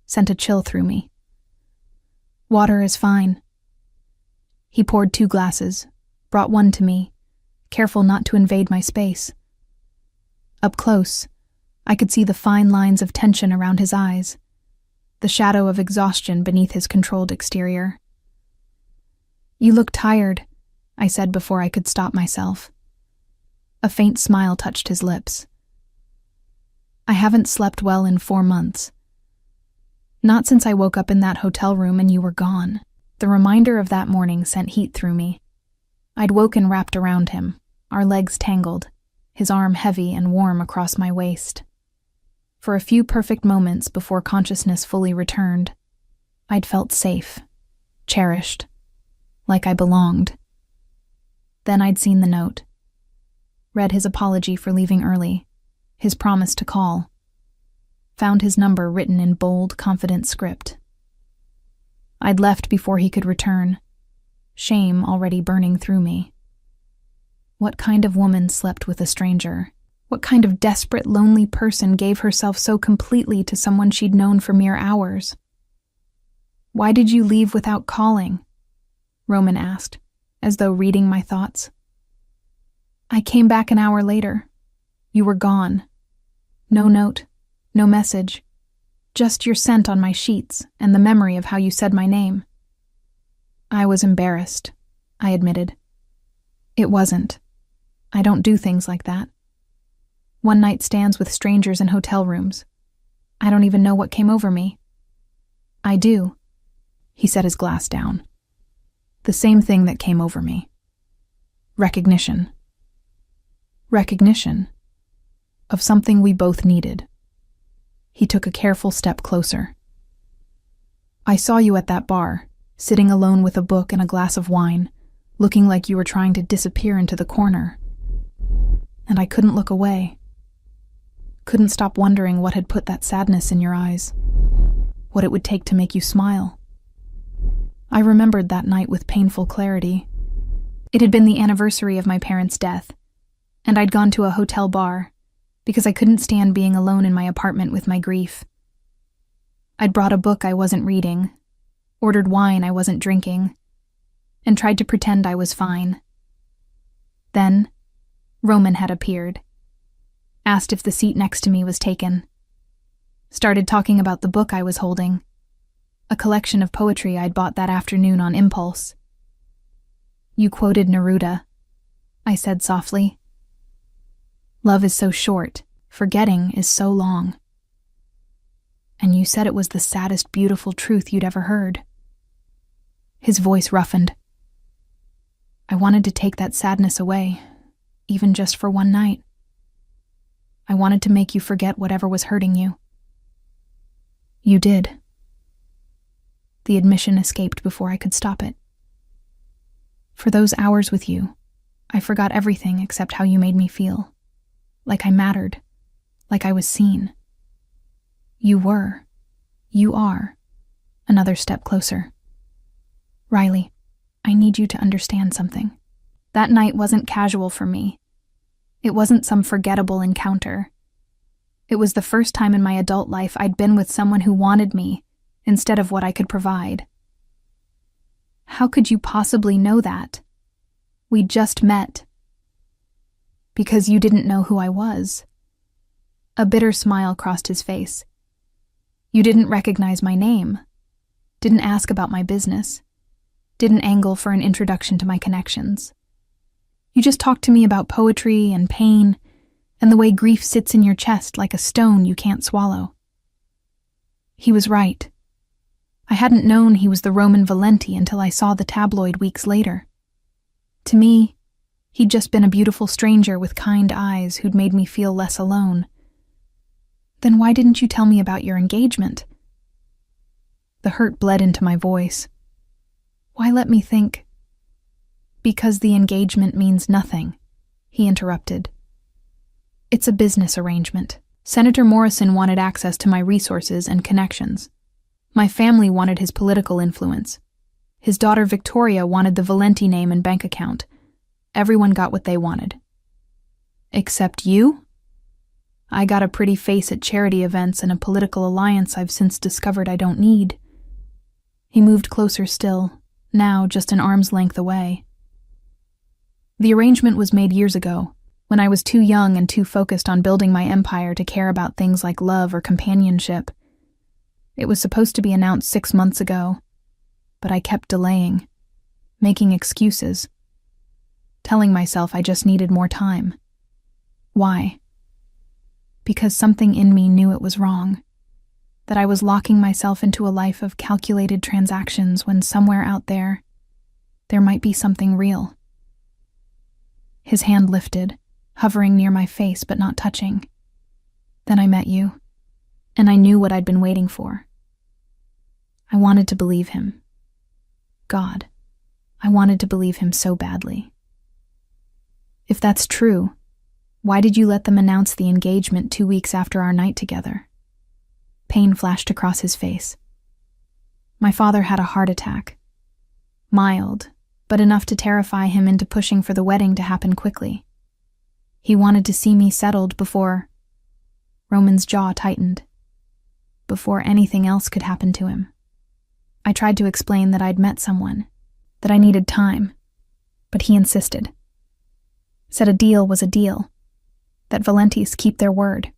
A: sent a chill through me. "Water is fine." He poured 2 glasses, brought one to me, careful not to invade my space. Up close, I could see the fine lines of tension around his eyes, the shadow of exhaustion beneath his controlled exterior. "You look tired," I said before I could stop myself. A faint smile touched his lips. "I haven't slept well in 4 months. Not since I woke up in that hotel room and you were gone." The reminder of that morning sent heat through me. I'd woken wrapped around him, our legs tangled, his arm heavy and warm across my waist. For a few perfect moments before consciousness fully returned, I'd felt safe, cherished, like I belonged. Then I'd seen the note, read his apology for leaving early, his promise to call, found his number written in bold, confident script. I'd left before he could return, shame already burning through me. What kind of woman slept with a stranger? What kind of desperate, lonely person gave herself so completely to someone she'd known for mere hours? "Why did you leave without calling?" Roman asked, as though reading my thoughts. "I came back an hour later. You were gone. No note, no message. Just your scent on my sheets and the memory of how you said my name." I was embarrassed, I admitted. "It wasn't. I don't do things like that. One-night stands with strangers in hotel rooms. I don't even know what came over me." "I do." He set his glass down. "The same thing that came over me. Recognition. Recognition of something we both needed." He took a careful step closer. "I saw you at that bar, sitting alone with a book and a glass of wine, looking like you were trying to disappear into the corner. And I couldn't look away. Couldn't stop wondering what had put that sadness in your eyes, what it would take to make you smile. I remembered that night with painful clarity. It had been the anniversary of my parents' death, and I'd gone to a hotel bar, because I couldn't stand being alone in my apartment with my grief. I'd brought a book I wasn't reading, ordered wine I wasn't drinking, and tried to pretend I was fine. Then, Roman had appeared, asked if the seat next to me was taken, started talking about the book I was holding, a collection of poetry I'd bought that afternoon on impulse. "You quoted Neruda," I said softly. "Love is so short, forgetting is so long. And you said it was the saddest, beautiful truth you'd ever heard." His voice roughened. "I wanted to take that sadness away, even just for one night. I wanted to make you forget whatever was hurting you." "You did." The admission escaped before I could stop it. "For those hours with you, I forgot everything except how you made me feel. Like I mattered. Like I was seen. You were. You are." Another step closer. "Riley, I need you to understand something. That night wasn't casual for me. It wasn't some forgettable encounter. It was the first time in my adult life I'd been with someone who wanted me instead of what I could provide." "How could you possibly know that? We just met." "Because you didn't know who I was." A bitter smile crossed his face. "You didn't recognize my name, didn't ask about my business, didn't angle for an introduction to my connections. You just talked to me about poetry and pain and the way grief sits in your chest like a stone you can't swallow." He was right. I hadn't known he was the Roman Valenti until I saw the tabloid weeks later. To me, he'd just been a beautiful stranger with kind eyes who'd made me feel less alone. "Then why didn't you tell me about your engagement?" The hurt bled into my voice. "Why let me think?" "Because the engagement means nothing," he interrupted. "It's a business arrangement. Senator Morrison wanted access to my resources and connections. My family wanted his political influence. His daughter Victoria wanted the Valenti name and bank account. Everyone got what they wanted. Except you? I got a pretty face at charity events and a political alliance I've since discovered I don't need." He moved closer still, now just an arm's length away. "The arrangement was made years ago, when I was too young and too focused on building my empire to care about things like love or companionship. It was supposed to be announced 6 months ago, but I kept delaying, making excuses, telling myself I just needed more time. Why? Because something in me knew it was wrong, that I was locking myself into a life of calculated transactions when somewhere out there might be something real." His hand lifted, hovering near my face but not touching. "Then I met you, and I knew what I'd been waiting for. I wanted to believe him. God, I wanted to believe him so badly. If that's true, why did you let them announce the engagement 2 weeks after our night together?" Pain flashed across his face. "My father had a heart attack. Mild, but enough to terrify him into pushing for the wedding to happen quickly. He wanted to see me settled before—" Roman's jaw tightened. "Before anything else could happen to him." I tried to explain that I'd met someone, that I needed time, but he insisted. Said a deal was a deal, that Valentis keep their word.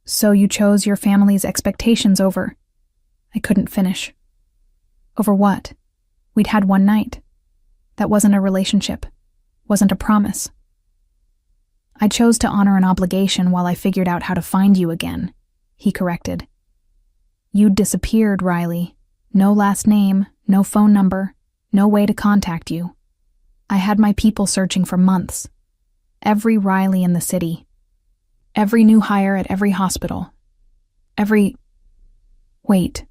A: "So you chose your family's expectations over—" I couldn't finish. "Over what? We'd had one night. That wasn't a relationship, wasn't a promise. I chose to honor an obligation while I figured out how to find you again," he corrected. "You'd disappeared, Riley. No last name, no phone number, no way to contact you. I had my people searching for months. Every Riley in the city. Every new hire at every hospital. Wait.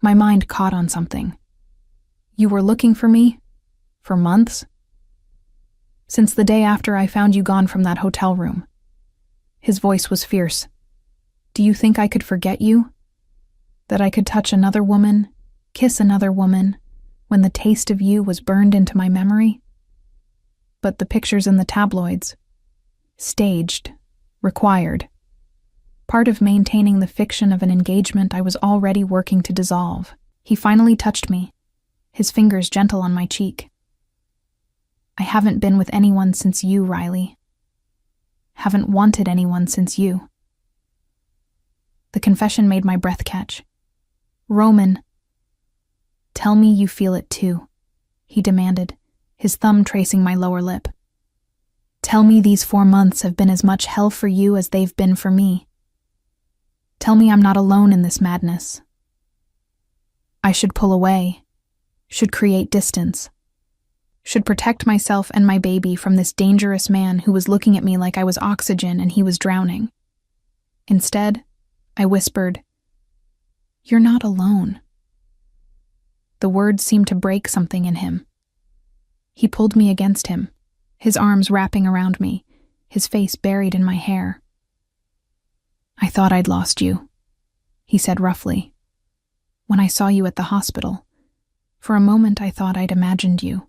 A: My mind caught on something. You were looking for me? For months? Since the day after I found you gone from that hotel room." His voice was fierce. "Do you think I could forget you? That I could touch another woman, kiss another woman, when the taste of you was burned into my memory? But the pictures in the tabloids. Staged, required. Part of maintaining the fiction of an engagement I was already working to dissolve. He finally touched me, his fingers gentle on my cheek. I haven't been with anyone since you, Riley. Haven't wanted anyone since you. The confession made my breath catch. Roman, tell me you feel it too, he demanded, his thumb tracing my lower lip. Tell me these 4 months have been as much hell for you as they've been for me. Tell me I'm not alone in this madness. I should pull away, should create distance, should protect myself and my baby from this dangerous man who was looking at me like I was oxygen and he was drowning. Instead, I whispered, "You're not alone." The words seemed to break something in him. He pulled me against him, his arms wrapping around me, his face buried in my hair. "I thought I'd lost you," he said roughly. "When I saw you at the hospital, for a moment I thought I'd imagined you,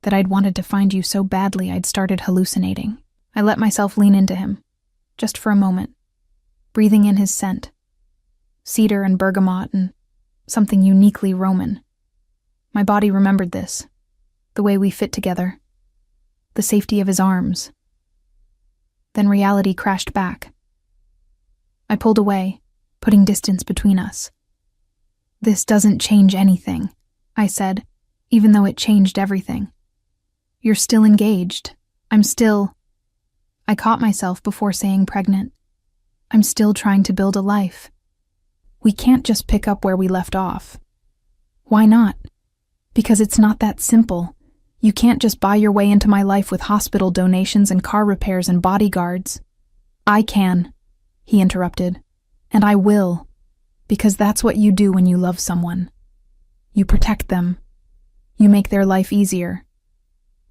A: that I'd wanted to find you so badly I'd started hallucinating." I let myself lean into him, just for a moment, breathing in his scent, cedar and bergamot and something uniquely Roman. My body remembered this, the way we fit together, the safety of his arms. Then reality crashed back. I pulled away, putting distance between us. "This doesn't change anything," I said, even though it changed everything. "You're still engaged. I'm still—" I caught myself before saying pregnant. "I'm still trying to build a life. We can't just pick up where we left off." "Why not?" "Because it's not that simple. You can't just buy your way into my life with hospital donations and car repairs and bodyguards." "I can," he interrupted, "and I will, because that's what you do when you love someone. You protect them. You make their life easier.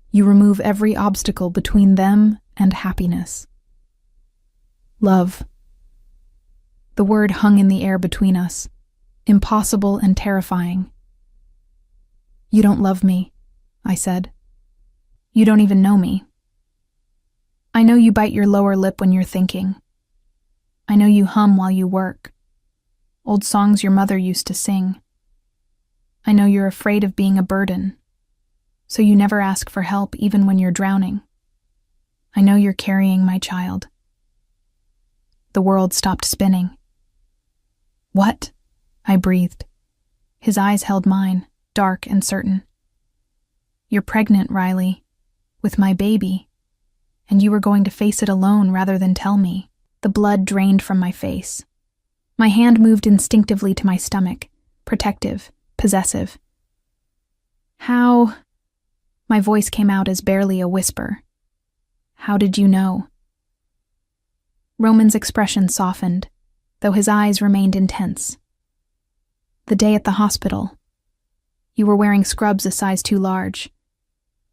A: You remove every obstacle between them and happiness." Love. The word hung in the air between us, impossible and terrifying. "You don't love me," I said. "You don't even know me. I know you bite your lower lip when you're thinking. I know you hum while you work. Old songs your mother used to sing. I know you're afraid of being a burden, so you never ask for help even when you're drowning. I know you're carrying my child." The world stopped spinning. "What?" I breathed. His eyes held mine, dark and certain. "You're pregnant, Riley, with my baby, and you were going to face it alone rather than tell me." The blood drained from my face. My hand moved instinctively to my stomach, protective, possessive. "How?" My voice came out as barely a whisper. "How did you know?" Roman's expression softened, though his eyes remained intense. "The day at the hospital. You were wearing scrubs a size too large.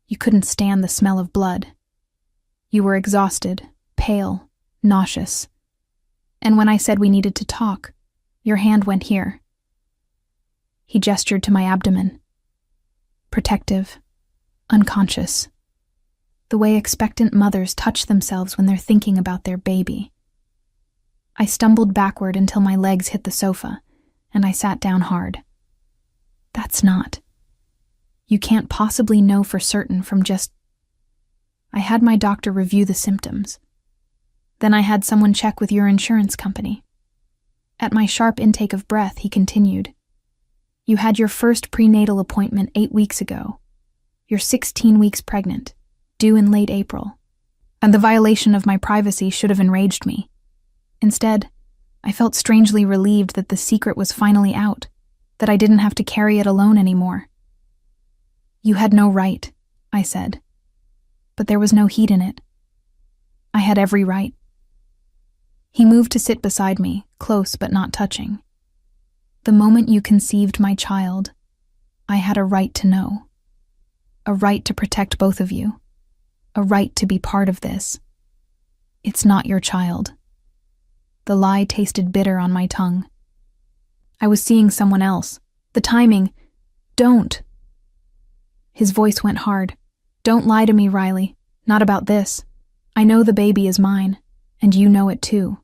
A: You couldn't stand the smell of blood. You were exhausted, pale, nauseous. And when I said we needed to talk, your hand went here." He gestured to my abdomen. Protective, unconscious. The way expectant mothers touch themselves when they're thinking about their baby. I stumbled backward until my legs hit the sofa, and I sat down hard. "That's not. You can't possibly know for certain from just—" I had my doctor review the symptoms. Then I had someone check with your insurance company. At my sharp intake of breath, he continued. "You had your first prenatal appointment 8 weeks ago. You're 16 weeks pregnant, due in late April. And the violation of my privacy should have enraged me. Instead, I felt strangely relieved that the secret was finally out, that I didn't have to carry it alone anymore." "You had no right," I said. "But there was no heat in it. I had every right." He moved to sit beside me, close but not touching. "The moment you conceived my child, I had a right to know. A right to protect both of you. A right to be part of this. It's not your child." The lie tasted bitter on my tongue. "I was seeing someone else. The timing. Don't." His voice went hard. "Don't lie to me, Riley. Not about this. I know the baby is mine. And you know it too.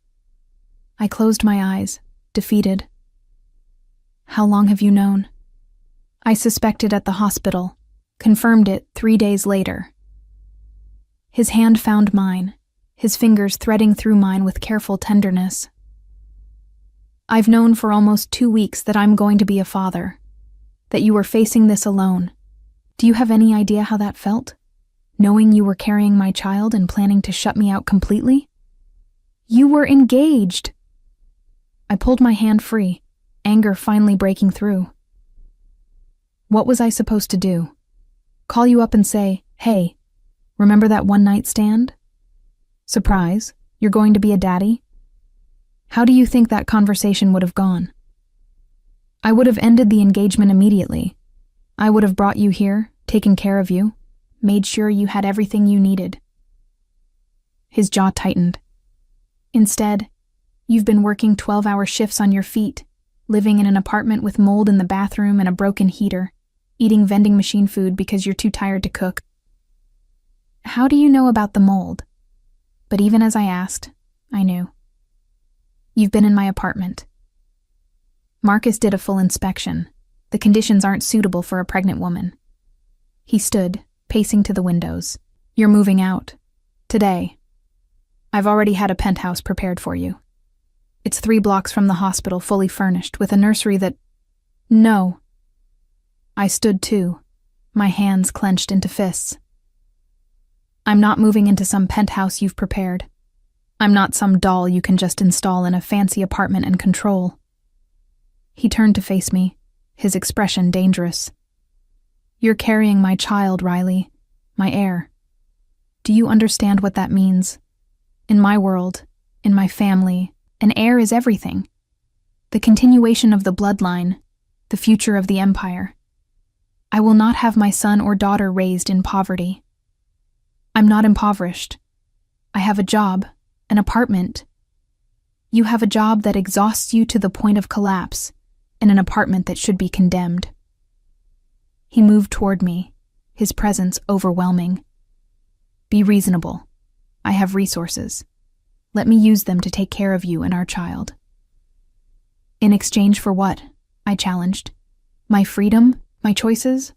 A: I closed my eyes, defeated. How long have you known? I suspected at the hospital, confirmed it 3 days later. His hand found mine, his fingers threading through mine with careful tenderness. I've known for almost 2 weeks that I'm going to be a father, that you were facing this alone. Do you have any idea how that felt? Knowing you were carrying my child and planning to shut me out completely? You were engaged! I pulled my hand free, anger finally breaking through. What was I supposed to do? Call you up and say, hey, remember that one-night stand? Surprise, you're going to be a daddy? How do you think that conversation would have gone? I would have ended the engagement immediately. I would have brought you here, taken care of you, made sure you had everything you needed. His jaw tightened. Instead, you've been working 12-hour shifts on your feet, living in an apartment with mold in the bathroom and a broken heater, eating vending machine food because you're too tired to cook. How do you know about the mold? But even as I asked, I knew. You've been in my apartment. Marcus did a full inspection. The conditions aren't suitable for a pregnant woman. He stood, pacing to the windows. You're moving out. Today. I've already had a penthouse prepared for you. It's 3 blocks from the hospital, fully furnished, with a nursery that... No. I stood too, my hands clenched into fists. I'm not moving into some penthouse you've prepared. I'm not some doll you can just install in a fancy apartment and control. He turned to face me, his expression dangerous. You're carrying my child, Riley, my heir. Do you understand what that means? In my world, in my family, an heir is everything. The continuation of the bloodline, the future of the empire. I will not have my son or daughter raised in poverty. I'm not impoverished. I have a job, an apartment. You have a job that exhausts you to the point of collapse, and an apartment that should be condemned. He moved toward me, his presence overwhelming. Be reasonable. I have resources. Let me use them to take care of you and our child. In exchange for what? I challenged. My freedom? My choices?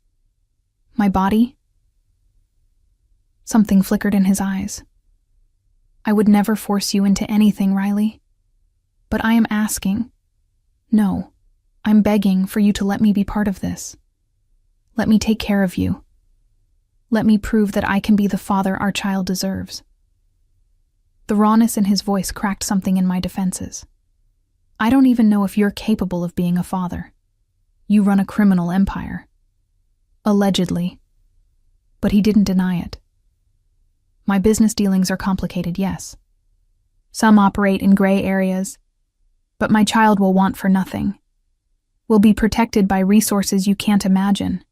A: My body? Something flickered in his eyes. I would never force you into anything, Riley. But I am asking. No, I'm begging for you to let me be part of this. Let me take care of you. Let me prove that I can be the father our child deserves. The rawness in his voice cracked something in my defenses. I don't even know if you're capable of being a father. You run a criminal empire. Allegedly. But he didn't deny it. My business dealings are complicated, yes. Some operate in gray areas, but my child will want for nothing. Will be protected by resources you can't imagine.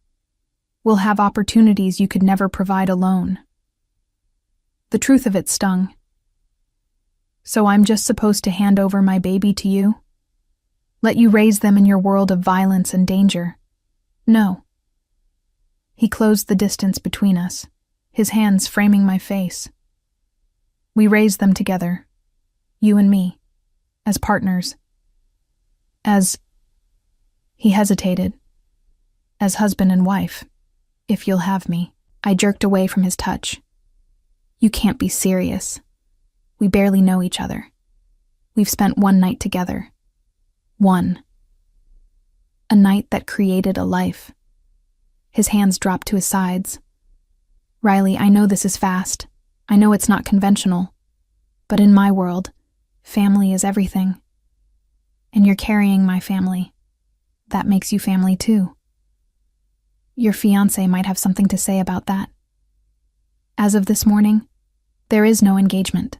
A: Will have opportunities you could never provide alone. The truth of it stung. So I'm just supposed to hand over my baby to you? Let you raise them in your world of violence and danger? No. He closed the distance between us, his hands framing my face. We raised them together, you and me, as partners. He hesitated. As husband and wife, if you'll have me. I jerked away from his touch. You can't be serious. We barely know each other. We've spent one night together. One. A night that created a life. His hands dropped to his sides. Riley, I know this is fast. I know it's not conventional. But in my world, family is everything. And you're carrying my family. That makes you family too. Your fiancé might have something to say about that. As of this morning, there is no engagement.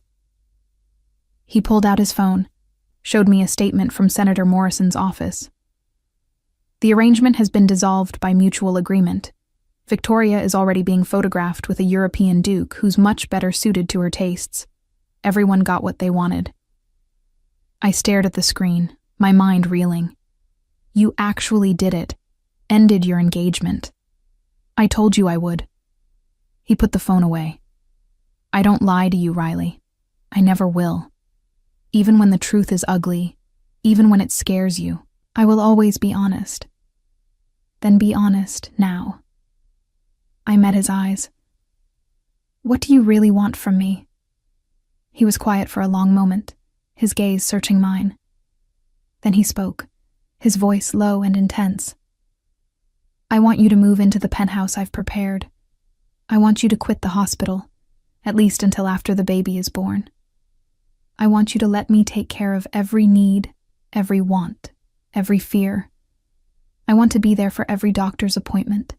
A: He pulled out his phone, showed me a statement from Senator Morrison's office. The arrangement has been dissolved by mutual agreement. Victoria is already being photographed with a European duke who's much better suited to her tastes. Everyone got what they wanted. I stared at the screen, my mind reeling. You actually did it. Ended your engagement. I told you I would. He put the phone away. I don't lie to you, Riley. I never will. Even when the truth is ugly, even when it scares you, I will always be honest. Then be honest now. I met his eyes. What do you really want from me? He was quiet for a long moment, his gaze searching mine. Then he spoke, his voice low and intense. I want you to move into the penthouse I've prepared. I want you to quit the hospital, at least until after the baby is born. I want you to let me take care of every need, every want, every fear. I want to be there for every doctor's appointment,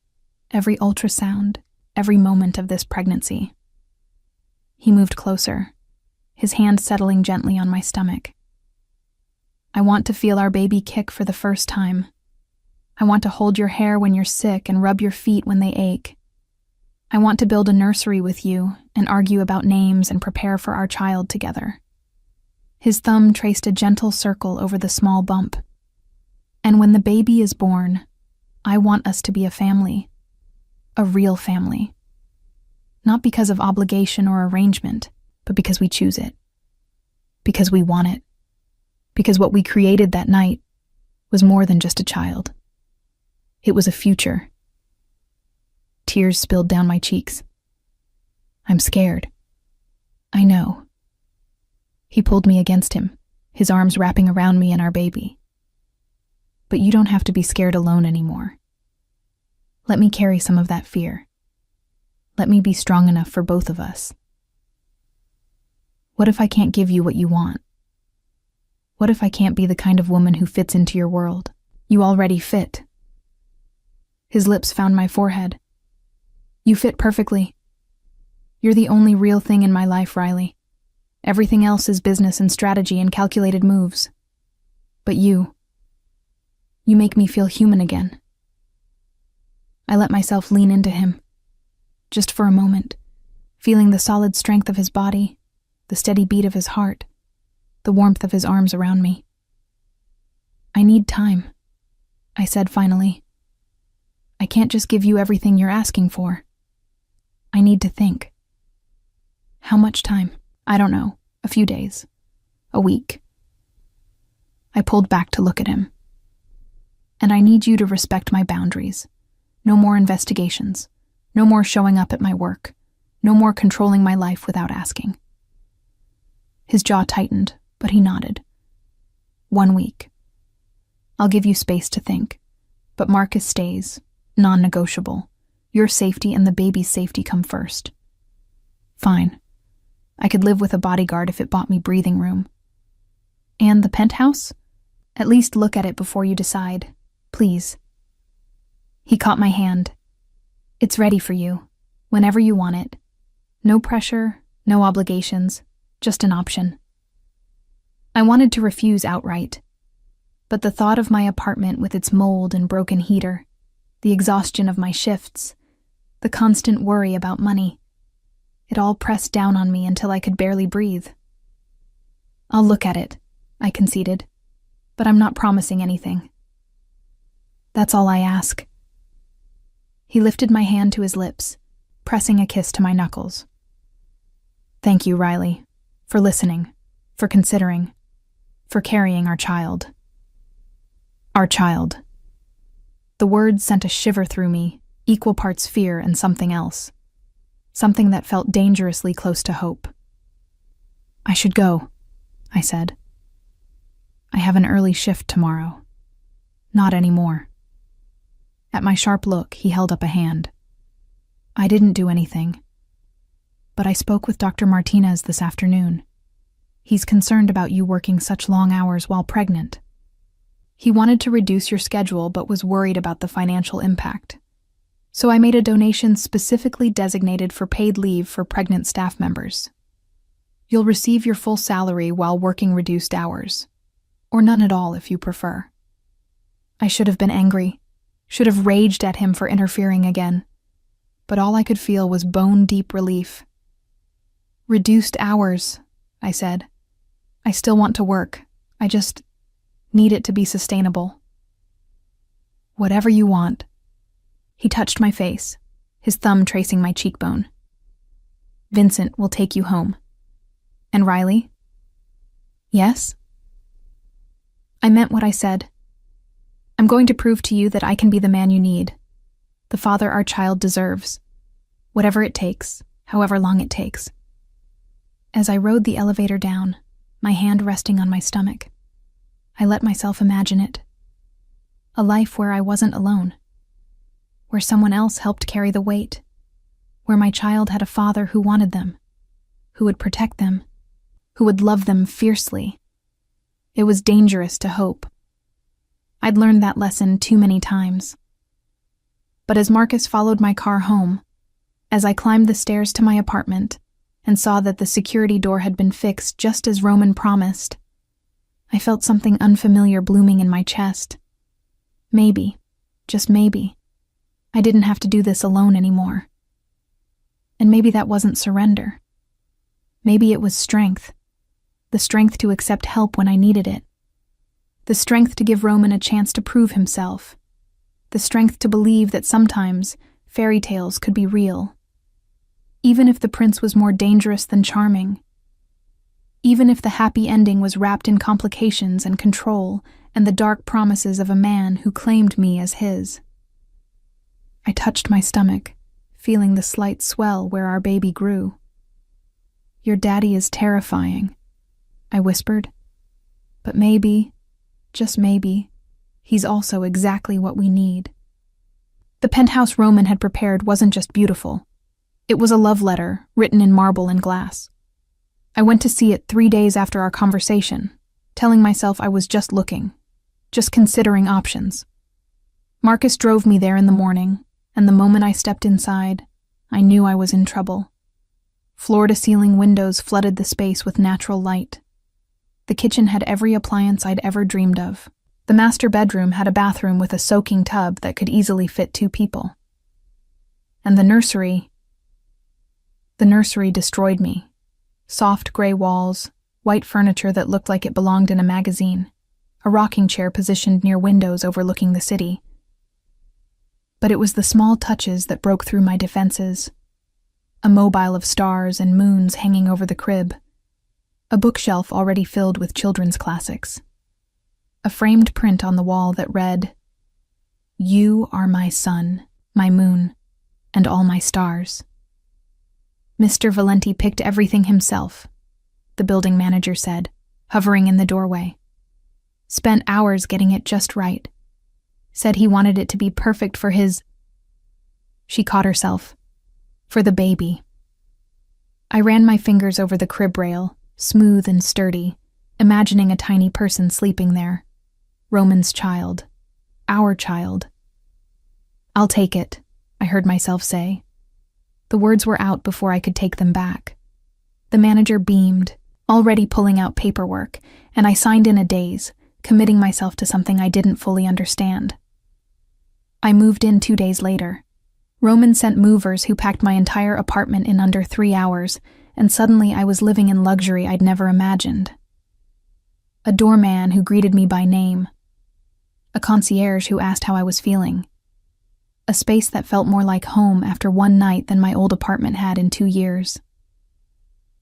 A: every ultrasound, every moment of this pregnancy. He moved closer, his hand settling gently on my stomach. I want to feel our baby kick for the first time. I want to hold your hair when you're sick and rub your feet when they ache. I want to build a nursery with you and argue about names and prepare for our child together. His thumb traced a gentle circle over the small bump. And when the baby is born, I want us to be a family. A real family. Not because of obligation or arrangement, but because we choose it. Because we want it. Because what we created that night was more than just a child. It was a future. Tears spilled down my cheeks. I'm scared. I know. He pulled me against him, his arms wrapping around me and our baby. But you don't have to be scared alone anymore. Let me carry some of that fear. Let me be strong enough for both of us. What if I can't give you what you want? What if I can't be the kind of woman who fits into your world? You already fit. His lips found my forehead. You fit perfectly. You're the only real thing in my life, Riley. Everything else is business and strategy and calculated moves. But you make me feel human again. I let myself lean into him, just for a moment, feeling the solid strength of his body, the steady beat of his heart, the warmth of his arms around me. I need time, I said finally. I can't just give you everything you're asking for. I need to think. How much time? I don't know. A few days. A week. I pulled back to look at him. And I need you to respect my boundaries. No more investigations. No more showing up at my work. No more controlling my life without asking. His jaw tightened, but he nodded. 1 week. I'll give you space to think. But Marcus stays. Non-negotiable. Your safety and the baby's safety come first. Fine. I could live with a bodyguard if it bought me breathing room. And the penthouse? At least look at it before you decide. Please. He caught my hand. It's ready for you, whenever you want it. No pressure, no obligations, just an option. I wanted to refuse outright, but the thought of my apartment with its mold and broken heater, the exhaustion of my shifts, the constant worry about money, it all pressed down on me until I could barely breathe. I'll look at it, I conceded, but I'm not promising anything. That's all I ask. He lifted my hand to his lips, pressing a kiss to my knuckles. Thank you, Riley, for listening, for considering, for carrying our child. Our child. The words sent a shiver through me, equal parts fear and something else. Something that felt dangerously close to hope. I should go, I said. I have an early shift tomorrow. Not anymore. At my sharp look, he held up a hand. I didn't do anything. But I spoke with Dr. Martinez this afternoon. He's concerned about you working such long hours while pregnant. He wanted to reduce your schedule but was worried about the financial impact. So I made a donation specifically designated for paid leave for pregnant staff members. You'll receive your full salary while working reduced hours, or none at all if you prefer. I should have been angry, should have raged at him for interfering again, but all I could feel was bone-deep relief. Reduced hours, I said. I still want to work. I just need it to be sustainable. Whatever you want. He touched my face, his thumb tracing my cheekbone. Vincent will take you home. And Riley? Yes? I meant what I said. I'm going to prove to you that I can be the man you need, the father our child deserves, whatever it takes, however long it takes. As I rode the elevator down, my hand resting on my stomach, I let myself imagine it. A life where I wasn't alone, where someone else helped carry the weight, where my child had a father who wanted them, who would protect them, who would love them fiercely. It was dangerous to hope. I'd learned that lesson too many times. But as Marcus followed my car home, as I climbed the stairs to my apartment and saw that the security door had been fixed just as Roman promised, I felt something unfamiliar blooming in my chest. Maybe, just maybe, I didn't have to do this alone anymore. And maybe that wasn't surrender. Maybe it was strength. The strength to accept help when I needed it. The strength to give Roman a chance to prove himself. The strength to believe that sometimes fairy tales could be real. Even if the prince was more dangerous than charming. Even if the happy ending was wrapped in complications and control and the dark promises of a man who claimed me as his. I touched my stomach, feeling the slight swell where our baby grew. Your daddy is terrifying, I whispered. But maybe, just maybe, he's also exactly what we need. The penthouse Roman had prepared wasn't just beautiful. It was a love letter written in marble and glass. I went to see it 3 days after our conversation, telling myself I was just looking, just considering options. Marcus drove me there in the morning, and the moment I stepped inside, I knew I was in trouble. Floor-to-ceiling windows flooded the space with natural light. The kitchen had every appliance I'd ever dreamed of. The master bedroom had a bathroom with a soaking tub that could easily fit 2 people. And the nursery destroyed me. Soft gray walls, white furniture that looked like it belonged in a magazine, a rocking chair positioned near windows overlooking the city. But it was the small touches that broke through my defenses. A mobile of stars and moons hanging over the crib. A bookshelf already filled with children's classics. A framed print on the wall that read, "You are my sun, my moon, and all my stars." Mr. Valenti picked everything himself, the building manager said, hovering in the doorway. Spent hours getting it just right. Said he wanted it to be perfect for his... She caught herself. For the baby. I ran my fingers over the crib rail, smooth and sturdy, imagining a tiny person sleeping there. Roman's child. Our child. "I'll take it," I heard myself say. The words were out before I could take them back. The manager beamed, already pulling out paperwork, and I signed in a daze, committing myself to something I didn't fully understand. I moved in 2 days later. Roman sent movers who packed my entire apartment in under 3 hours, and suddenly I was living in luxury I'd never imagined. A doorman who greeted me by name. A concierge who asked how I was feeling. A space that felt more like home after one night than my old apartment had in 2 years.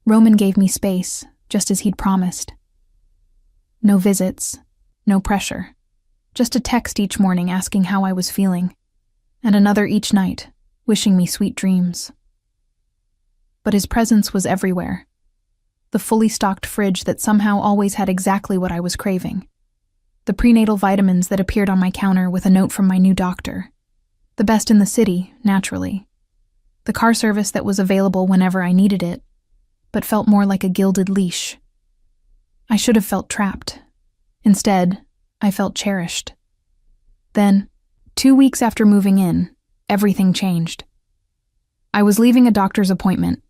A: Roman gave me space, just as he'd promised. No visits, no pressure. Just a text each morning asking how I was feeling, and another each night, wishing me sweet dreams. But his presence was everywhere. The fully stocked fridge that somehow always had exactly what I was craving. The prenatal vitamins that appeared on my counter with a note from my new doctor. The best in the city, naturally. The car service that was available whenever I needed it, but felt more like a gilded leash. I should have felt trapped. Instead, I felt cherished. Then, 2 weeks after moving in, everything changed. I was leaving a doctor's appointment,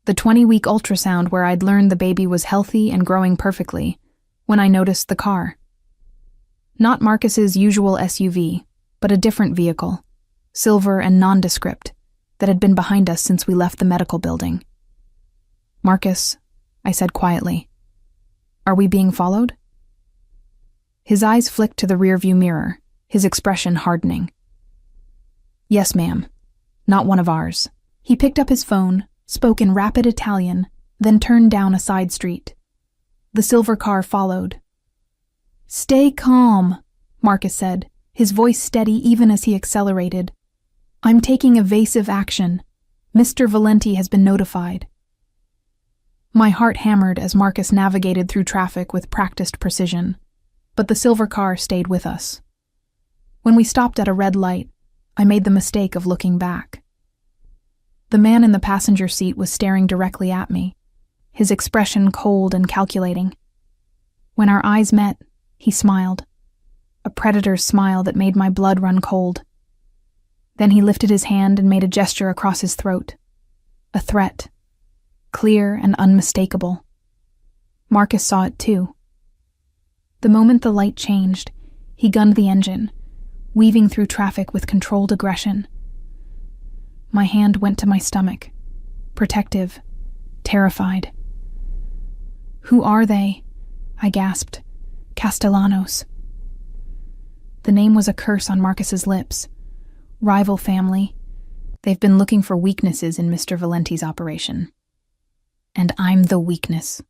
A: the 20-week ultrasound where I'd learned the baby was healthy and growing perfectly, when I noticed the car. Not Marcus's usual SUV, but a different vehicle, silver and nondescript, that had been behind us since we left the medical building. "Marcus," I said quietly, "are we being followed?" His eyes flicked to the rearview mirror, his expression hardening. "Yes, ma'am. Not one of ours." He picked up his phone, spoke in rapid Italian, then turned down a side street. The silver car followed. "Stay calm," Marcus said, his voice steady even as he accelerated. "I'm taking evasive action. Mr. Valenti has been notified." My heart hammered as Marcus navigated through traffic with practiced precision, but the silver car stayed with us. When we stopped at a red light, I made the mistake of looking back. The man in the passenger seat was staring directly at me, his expression cold and calculating. When our eyes met, he smiled, a predator's smile that made my blood run cold. Then he lifted his hand and made a gesture across his throat. A threat, clear and unmistakable. Marcus saw it too. The moment the light changed, he gunned the engine, weaving through traffic with controlled aggression. My hand went to my stomach, protective, terrified. "Who are they?" I gasped. "Castellanos." The name was a curse on Marcus's lips. Rival family. They've been looking for weaknesses in Mr. Valenti's operation. "And I'm the weakness,"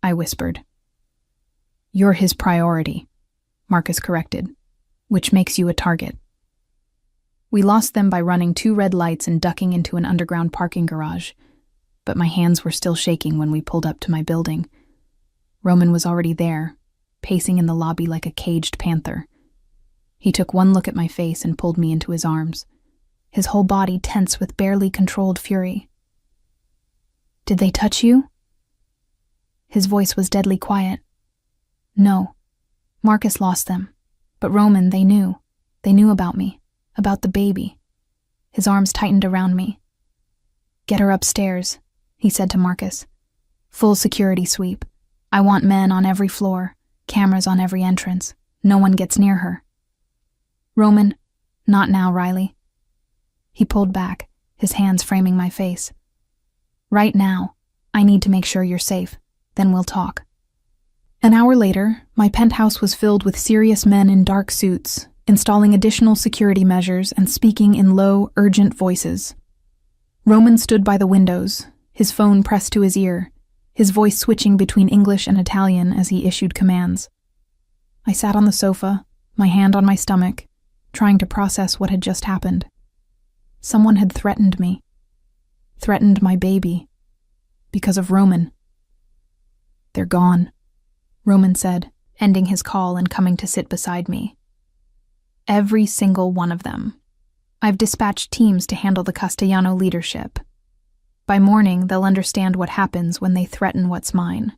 A: I whispered. "You're his priority," Marcus corrected, "which makes you a target." We lost them by running 2 red lights and ducking into an underground parking garage, but my hands were still shaking when we pulled up to my building. Roman was already there, pacing in the lobby like a caged panther. He took one look at my face and pulled me into his arms, his whole body tense with barely controlled fury. "Did they touch you?" His voice was deadly quiet. "No. Marcus lost them. But Roman, they knew. They knew about me, about the baby." His arms tightened around me. "Get her upstairs," he said to Marcus. "Full security sweep. I want men on every floor, cameras on every entrance. No one gets near her." "Roman, not now, Riley." He pulled back, his hands framing my face. "Right now, I need to make sure you're safe. Then we'll talk." An hour later, my penthouse was filled with serious men in dark suits, installing additional security measures and speaking in low, urgent voices. Roman stood by the windows, his phone pressed to his ear, his voice switching between English and Italian as he issued commands. I sat on the sofa, my hand on my stomach, trying to process what had just happened. Someone had threatened me. Threatened my baby. Because of Roman. "They're gone," Roman said, ending his call and coming to sit beside me. "Every single one of them. I've dispatched teams to handle the Castellano leadership. By morning, they'll understand what happens when they threaten what's mine."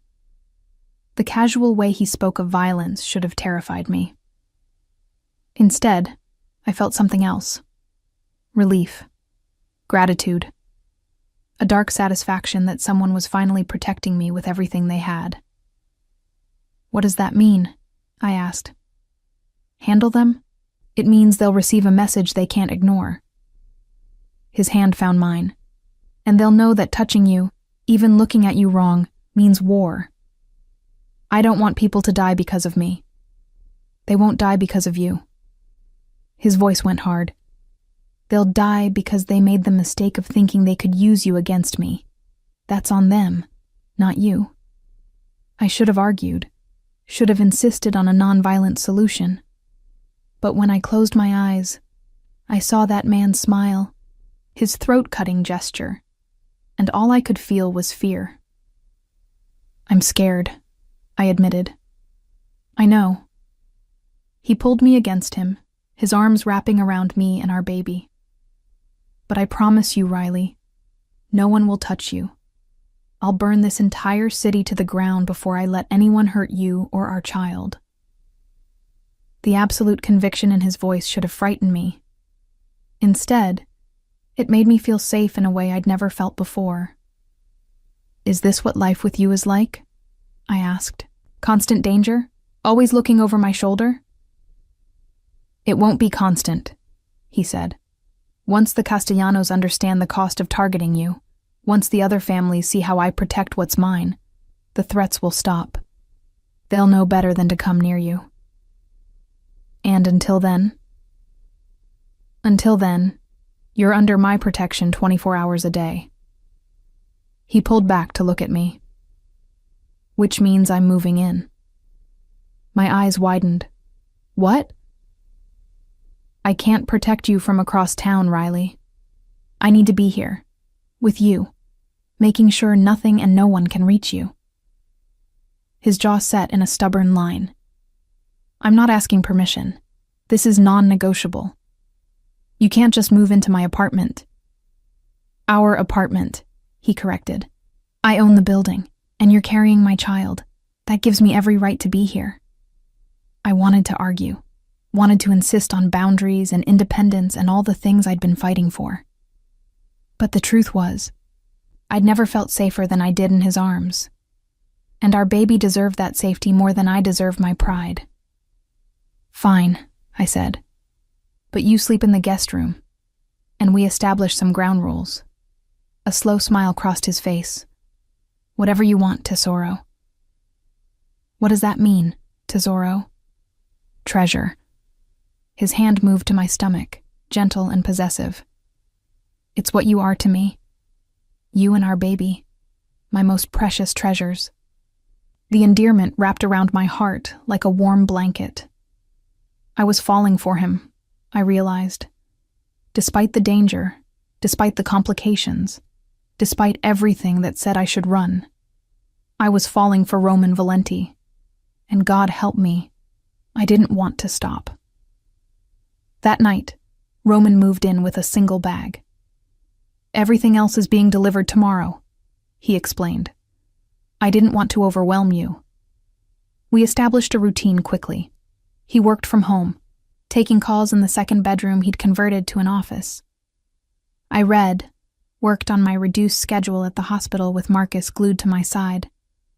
A: The casual way he spoke of violence should have terrified me. Instead, I felt something else. Relief. Gratitude. A dark satisfaction that someone was finally protecting me with everything they had. "What does that mean?" I asked. "Handle them? It means they'll receive a message they can't ignore." His hand found mine. "And they'll know that touching you, even looking at you wrong, means war. I don't want people to die because of me. They won't die because of you." His voice went hard. "They'll die because they made the mistake of thinking they could use you against me. That's on them, not you. I should have argued, should have insisted on a nonviolent solution. But when I closed my eyes, I saw that man smile, his throat-cutting gesture, and all I could feel was fear. "I'm scared," I admitted. "I know." He pulled me against him, his arms wrapping around me and our baby. "But I promise you, Riley, no one will touch you. I'll burn this entire city to the ground before I let anyone hurt you or our child." The absolute conviction in his voice should have frightened me. Instead, it made me feel safe in a way I'd never felt before. "Is this what life with you is like?" I asked. "Constant danger? Always looking over my shoulder?" "It won't be constant," he said. "Once the Castellanos understand the cost of targeting you, once the other families see how I protect what's mine, the threats will stop. They'll know better than to come near you. And until then? Until then, you're under my protection 24 hours a day." He pulled back to look at me. Which means I'm moving in. My eyes widened. What? I can't protect you from across town, Riley. I need to be here, with you, making sure nothing and no one can reach you. His jaw set in a stubborn line. I'm not asking permission. This is non-negotiable. You can't just move into my apartment. Our apartment, he corrected. I own the building, and you're carrying my child. That gives me every right to be here. I wanted to argue, wanted to insist on boundaries and independence and all the things I'd been fighting for. But the truth was, I'd never felt safer than I did in his arms. And our baby deserved that safety more than I deserved my pride. Fine, I said. But you sleep in the guest room. And we established some ground rules. A slow smile crossed his face. Whatever you want, Tesoro. What does that mean, Tesoro? Treasure. His hand moved to my stomach, gentle and possessive. It's what you are to me. You and our baby, my most precious treasures. The endearment wrapped around my heart like a warm blanket. I was falling for him, I realized. Despite the danger, despite the complications, despite everything that said I should run, I was falling for Roman Valenti. And God help me, I didn't want to stop. That night, Roman moved in with a single bag. Everything else is being delivered tomorrow, he explained. I didn't want to overwhelm you. We established a routine quickly. He worked from home, taking calls in the second bedroom he'd converted to an office. I read, worked on my reduced schedule at the hospital with Marcus glued to my side,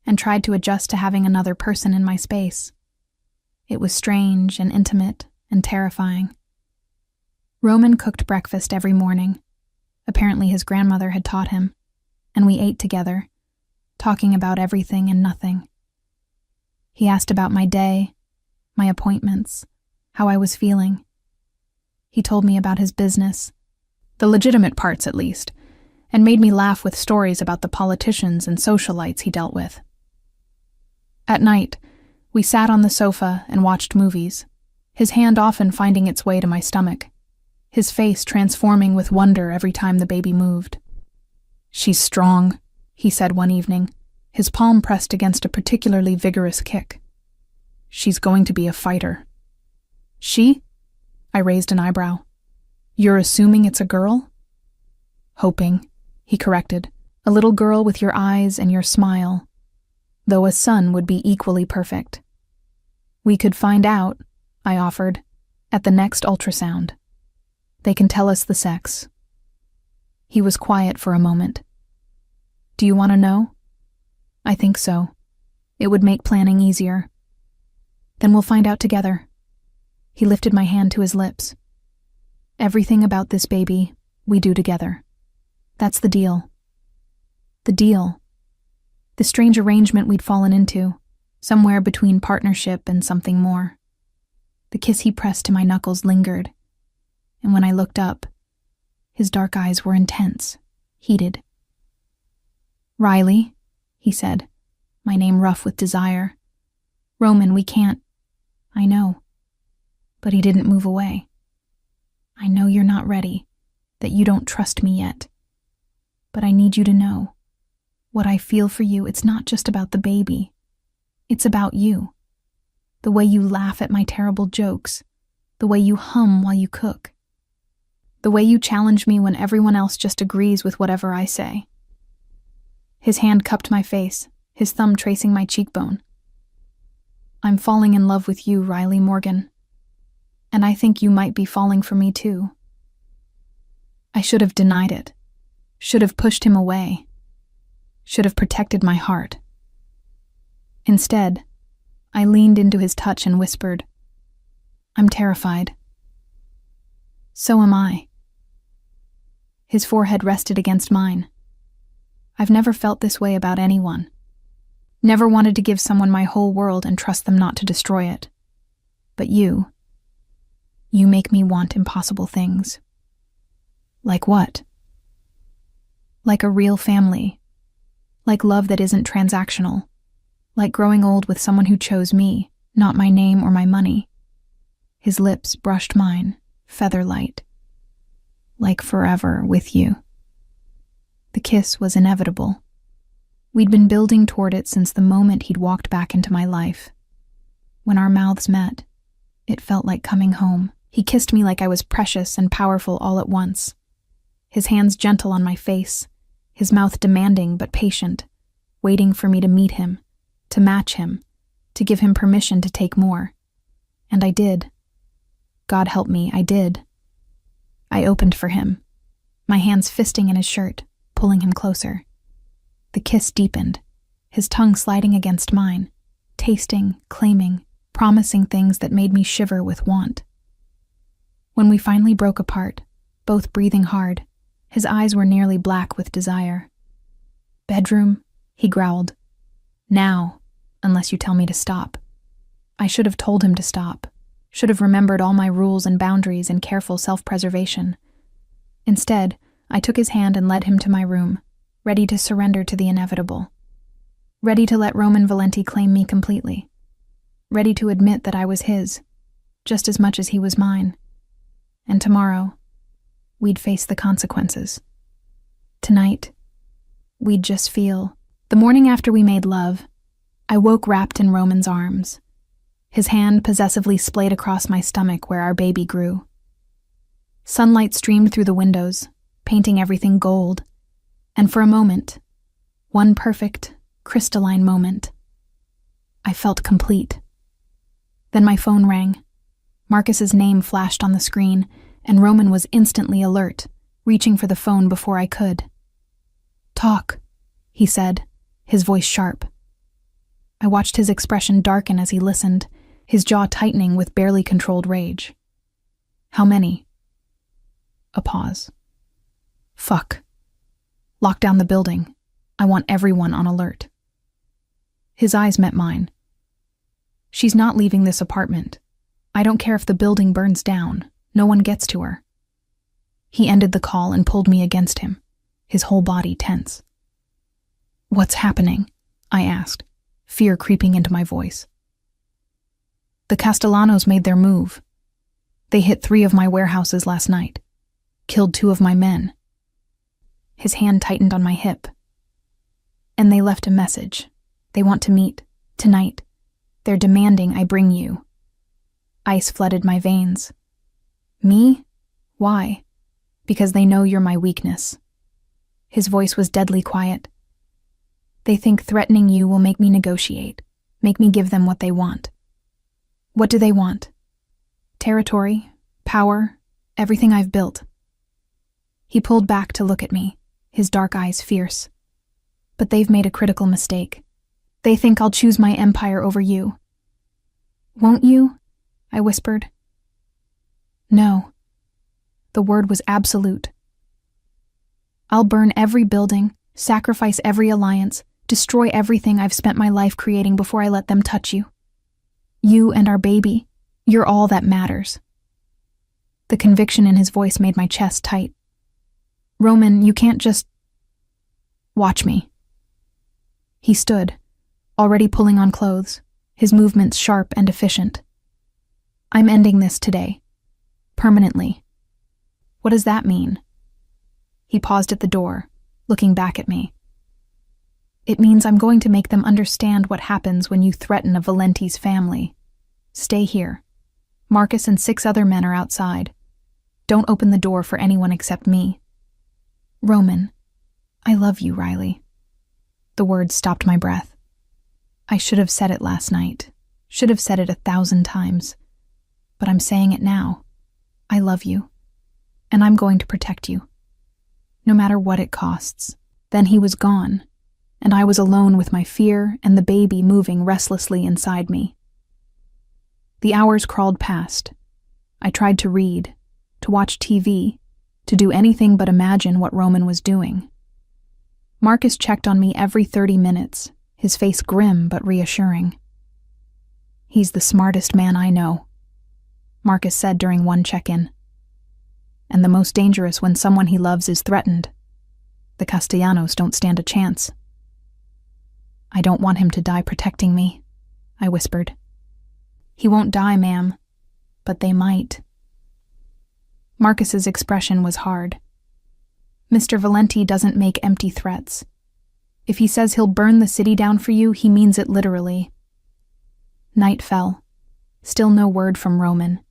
A: and tried to adjust to having another person in my space. It was strange and intimate and terrifying. Roman cooked breakfast every morning. Apparently his grandmother had taught him, and we ate together, talking about everything and nothing. He asked about my day, my appointments, how I was feeling. He told me about his business, the legitimate parts at least, and made me laugh with stories about the politicians and socialites he dealt with. At night, we sat on the sofa and watched movies, his hand often finding its way to my stomach, his face transforming with wonder every time the baby moved. She's strong, he said one evening, his palm pressed against a particularly vigorous kick. She's going to be a fighter. She? I raised an eyebrow. You're assuming it's a girl? Hoping, he corrected. A little girl with your eyes and your smile, though a son would be equally perfect. We could find out, I offered, at the next ultrasound. They can tell us the sex. He was quiet for a moment. Do you want to know? I think so. It would make planning easier. Then we'll find out together. He lifted my hand to his lips. Everything about this baby, we do together. That's the deal. The deal. The strange arrangement we'd fallen into, somewhere between partnership and something more. The kiss he pressed to my knuckles lingered, and when I looked up, his dark eyes were intense, heated. Riley, he said, my name rough with desire. Roman, we can't. I know. But he didn't move away. I know you're not ready, that you don't trust me yet. But I need you to know, what I feel for you, it's not just about the baby. It's about you. The way you laugh at my terrible jokes, the way you hum while you cook, the way you challenge me when everyone else just agrees with whatever I say. His hand cupped my face, his thumb tracing my cheekbone. I'm falling in love with you, Riley Morgan. And I think you might be falling for me too. I should have denied it, should have pushed him away, should have protected my heart. Instead, I leaned into his touch and whispered, I'm terrified. So am I. His forehead rested against mine. I've never felt this way about anyone. Never wanted to give someone my whole world and trust them not to destroy it. But you make me want impossible things. Like what? Like a real family, like love that isn't transactional, like growing old with someone who chose me, not my name or my money. His lips brushed mine, feather light. Like forever with you. The kiss was inevitable. We'd been building toward it since the moment he'd walked back into my life. When our mouths met, it felt like coming home. He kissed me like I was precious and powerful all at once. His hands gentle on my face, his mouth demanding but patient, waiting for me to meet him, to match him, to give him permission to take more. And I did. God help me, I did. I opened for him, my hands fisting in his shirt, pulling him closer. The kiss deepened, his tongue sliding against mine, tasting, claiming, promising things that made me shiver with want. When we finally broke apart, both breathing hard, his eyes were nearly black with desire. "Bedroom," he growled. "Now, unless you tell me to stop." I should have told him to stop, should have remembered all my rules and boundaries and careful self-preservation. Instead, I took his hand and led him to my room, ready to surrender to the inevitable. Ready to let Roman Valenti claim me completely. Ready to admit that I was his, just as much as he was mine. And tomorrow, we'd face the consequences. Tonight, we'd just feel. The morning after we made love, I woke wrapped in Roman's arms. His hand possessively splayed across my stomach where our baby grew. Sunlight streamed through the windows, painting everything gold, and for a moment, one perfect, crystalline moment, I felt complete. Then my phone rang. Marcus's name flashed on the screen, and Roman was instantly alert, reaching for the phone before I could. "Talk," he said, his voice sharp. I watched his expression darken as he listened, his jaw tightening with barely controlled rage. "How many?" A pause. "Fuck. Lock down the building. I want everyone on alert." His eyes met mine. "She's not leaving this apartment. I don't care if the building burns down. No one gets to her." He ended the call and pulled me against him, his whole body tense. "What's happening?" I asked, fear creeping into my voice. "The Castellanos made their move. They hit 3 of my warehouses last night. Killed 2 of my men." His hand tightened on my hip. "And they left a message. They want to meet, tonight. They're demanding I bring you." Ice flooded my veins. "Me? Why?" "Because they know you're my weakness." His voice was deadly quiet. "They think threatening you will make me negotiate, make me give them what they want." "What do they want?" "Territory, power, everything I've built." He pulled back to look at me, his dark eyes fierce. "But they've made a critical mistake. They think I'll choose my empire over you." "Won't you?" I whispered. "No." The word was absolute. "I'll burn every building, sacrifice every alliance, destroy everything I've spent my life creating before I let them touch you. You and our baby, you're all that matters." The conviction in his voice made my chest tight. "Roman, you can't just... Watch me." He stood, already pulling on clothes, his movements sharp and efficient. "I'm ending this today. Permanently." "What does that mean?" He paused at the door, looking back at me. "It means I'm going to make them understand what happens when you threaten a Valenti's family. Stay here. Marcus and 6 other men are outside. Don't open the door for anyone except me. Roman, I love you, Riley." The words stopped my breath. I should have said it last night, should have said it 1,000 times. But I'm saying it now. I love you. And I'm going to protect you. No matter what it costs. Then he was gone, and I was alone with my fear and the baby moving restlessly inside me. The hours crawled past. I tried to read, to watch TV, to do anything but imagine what Roman was doing. Marcus checked on me every 30 minutes, his face grim but reassuring. "He's the smartest man I know," Marcus said during one check-in. "And the most dangerous when someone he loves is threatened. The Castellanos don't stand a chance." I don't want him to die protecting me, I whispered. He won't die, ma'am, but they might. Marcus's expression was hard. Mr. Valenti doesn't make empty threats. If he says he'll burn the city down for you, he means it literally. Night fell. Still no word from Roman.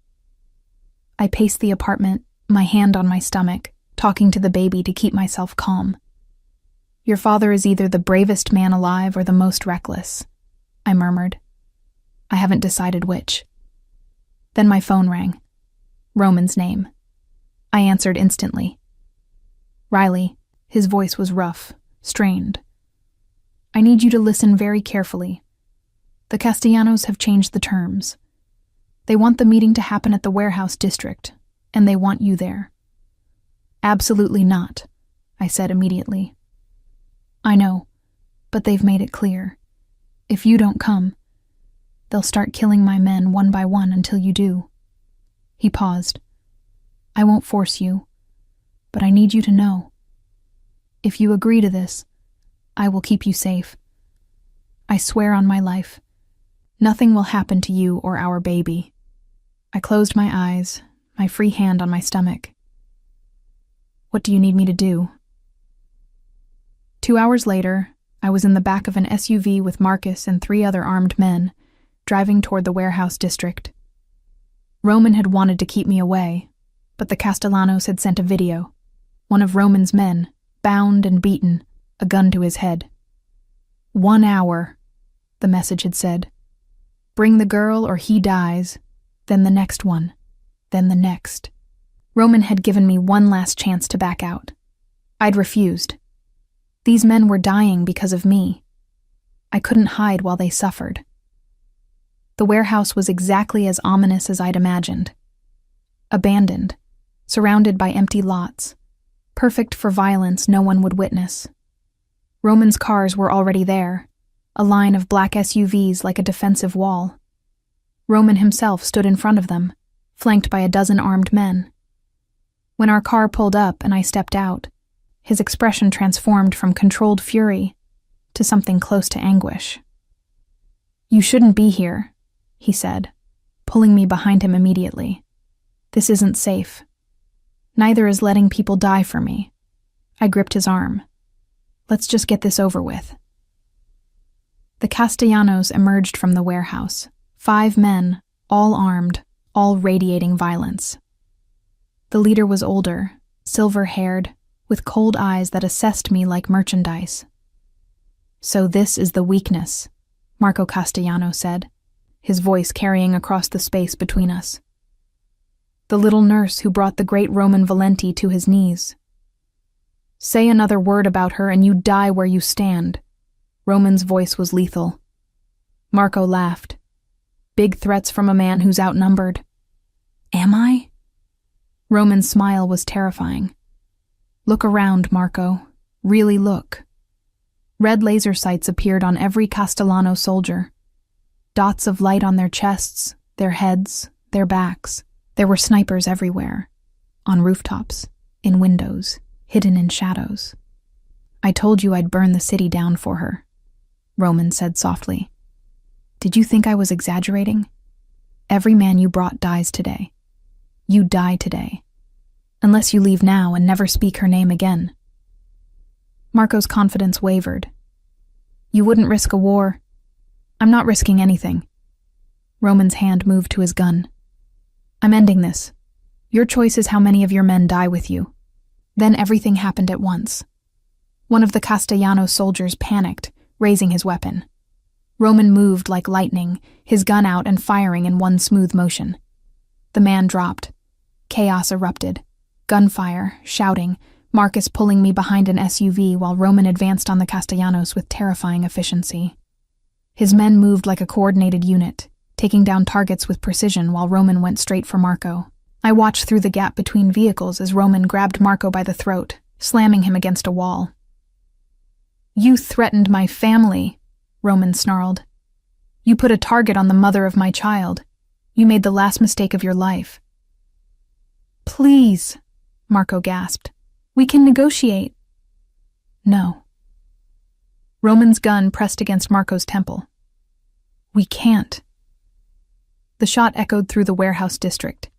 A: I paced the apartment, my hand on my stomach, talking to the baby to keep myself calm. Your father is either the bravest man alive or the most reckless, I murmured. I haven't decided which. Then my phone rang. Roman's name. I answered instantly. Riley, his voice was rough, strained. I need you to listen very carefully. The Castellanos have changed the terms. They want the meeting to happen at the warehouse district, and they want you there. Absolutely not, I said immediately. I know, but they've made it clear. If you don't come, they'll start killing my men one by one until you do. He paused. I won't force you, but I need you to know. If you agree to this, I will keep you safe. I swear on my life, nothing will happen to you or our baby. I closed my eyes, my free hand on my stomach. What do you need me to do? 2 hours later, I was in the back of an SUV with Marcus and 3 other armed men, driving toward the warehouse district. Roman had wanted to keep me away, but the Castellanos had sent a video. One of Roman's men, bound and beaten, a gun to his head. 1 hour, the message had said. Bring the girl or he dies, then the next one, then the next. Roman had given me one last chance to back out. I'd refused. These men were dying because of me. I couldn't hide while they suffered. The warehouse was exactly as ominous as I'd imagined. Abandoned, surrounded by empty lots, perfect for violence no one would witness. Roman's cars were already there, a line of black SUVs like a defensive wall. Roman himself stood in front of them, flanked by a dozen armed men. When our car pulled up and I stepped out, his expression transformed from controlled fury to something close to anguish. You shouldn't be here, he said, pulling me behind him immediately. This isn't safe. Neither is letting people die for me. I gripped his arm. Let's just get this over with. The Castellanos emerged from the warehouse, 5 men, all armed, all radiating violence. The leader was older, silver-haired, with cold eyes that assessed me like merchandise. So this is the weakness, Marco Castellano said, his voice carrying across the space between us. The little nurse who brought the great Roman Valenti to his knees. Say another word about her and you die where you stand. Roman's voice was lethal. Marco laughed. Big threats from a man who's outnumbered. Am I? Roman's smile was terrifying. Look around, Marco. Really look. Red laser sights appeared on every Castellano soldier. Dots of light on their chests, their heads, their backs. There were snipers everywhere. On rooftops, in windows, hidden in shadows. I told you I'd burn the city down for her, Roman said softly. Did you think I was exaggerating? Every man you brought dies today. You die today. Unless you leave now and never speak her name again. Marco's confidence wavered. You wouldn't risk a war. I'm not risking anything. Roman's hand moved to his gun. I'm ending this. Your choice is how many of your men die with you. Then everything happened at once. One of the Castellano soldiers panicked, raising his weapon. Roman moved like lightning, his gun out and firing in one smooth motion. The man dropped. Chaos erupted. Gunfire, shouting, Marcus pulling me behind an SUV while Roman advanced on the Castellanos with terrifying efficiency. His men moved like a coordinated unit, taking down targets with precision while Roman went straight for Marco. I watched through the gap between vehicles as Roman grabbed Marco by the throat, slamming him against a wall. You threatened my family, Roman snarled. You put a target on the mother of my child. You made the last mistake of your life. Please, Marco gasped. We can negotiate. No. Roman's gun pressed against Marco's temple. We can't. The shot echoed through the warehouse district.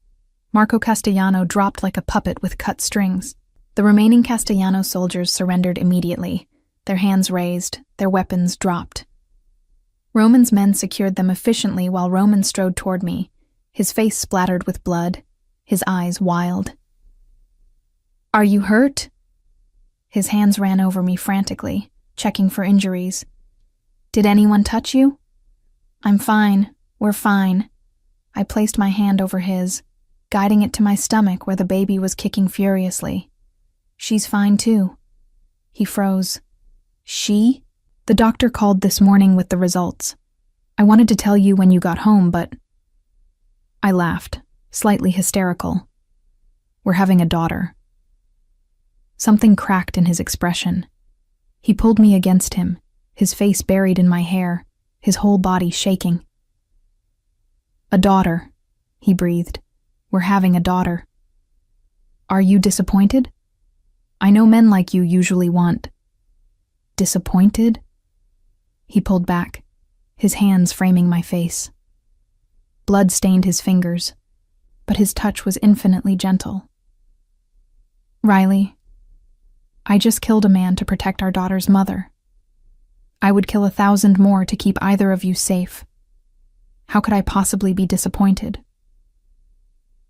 A: Marco Castellano dropped like a puppet with cut strings. The remaining Castellano soldiers surrendered immediately, their hands raised, their weapons dropped. Roman's men secured them efficiently while Roman strode toward me, his face splattered with blood, his eyes wild. Are you hurt? His hands ran over me frantically, checking for injuries. Did anyone touch you? I'm fine. We're fine. I placed my hand over his, guiding it to my stomach where the baby was kicking furiously. She's fine too. He froze. She? The doctor called this morning with the results. I wanted to tell you when you got home, but... I laughed, slightly hysterical. We're having a daughter. Something cracked in his expression. He pulled me against him, his face buried in my hair, his whole body shaking. A daughter, he breathed. We're having a daughter. Are you disappointed? I know men like you usually want. Disappointed? He pulled back, his hands framing my face. Blood stained his fingers, but his touch was infinitely gentle. Riley, I just killed a man to protect our daughter's mother. I would kill 1,000 more to keep either of you safe. How could I possibly be disappointed?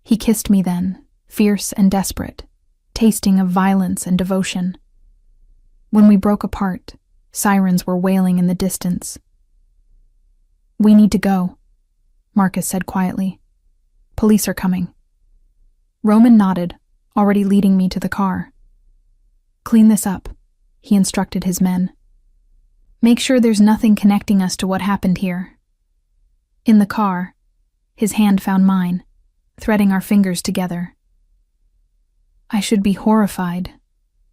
A: He kissed me then, fierce and desperate, tasting of violence and devotion. When we broke apart, sirens were wailing in the distance. We need to go, Marcus said quietly. Police are coming. Roman nodded, already leading me to the car. Clean this up, he instructed his men. Make sure there's nothing connecting us to what happened here. In the car, his hand found mine, threading our fingers together. I should be horrified,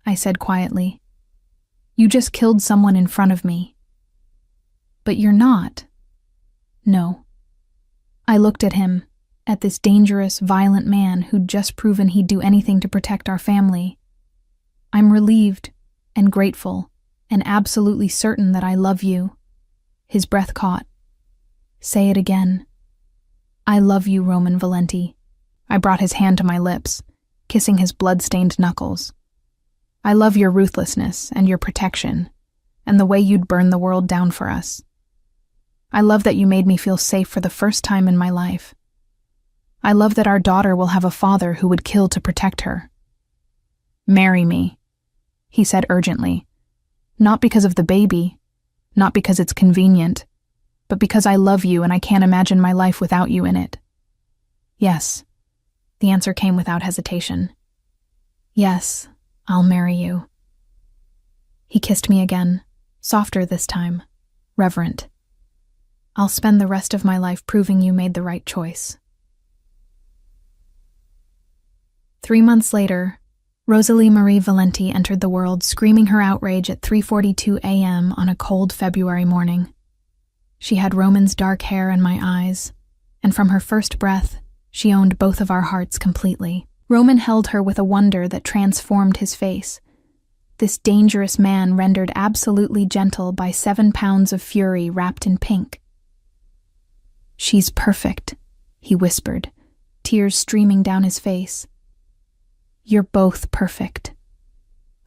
A: I said quietly. You just killed someone in front of me. But you're not. No. I looked at him, at this dangerous, violent man who'd just proven he'd do anything to protect our family. I'm relieved and grateful and absolutely certain that I love you. His breath caught. Say it again. I love you, Roman Valenti. I brought his hand to my lips, kissing his blood-stained knuckles. I love your ruthlessness and your protection, and the way you'd burn the world down for us. I love that you made me feel safe for the first time in my life. I love that our daughter will have a father who would kill to protect her. Marry me, he said urgently. Not because of the baby, not because it's convenient, but because I love you and I can't imagine my life without you in it. Yes, the answer came without hesitation. Yes, I'll marry you. He kissed me again, softer this time, reverent. I'll spend the rest of my life proving you made the right choice. 3 months later, Rosalie Marie Valenti entered the world screaming her outrage at 3:42 a.m. on a cold February morning. She had Roman's dark hair and my eyes, and from her first breath, she owned both of our hearts completely. Roman held her with a wonder that transformed his face. This dangerous man rendered absolutely gentle by 7 pounds of fury wrapped in pink. She's perfect, he whispered, tears streaming down his face. You're both perfect.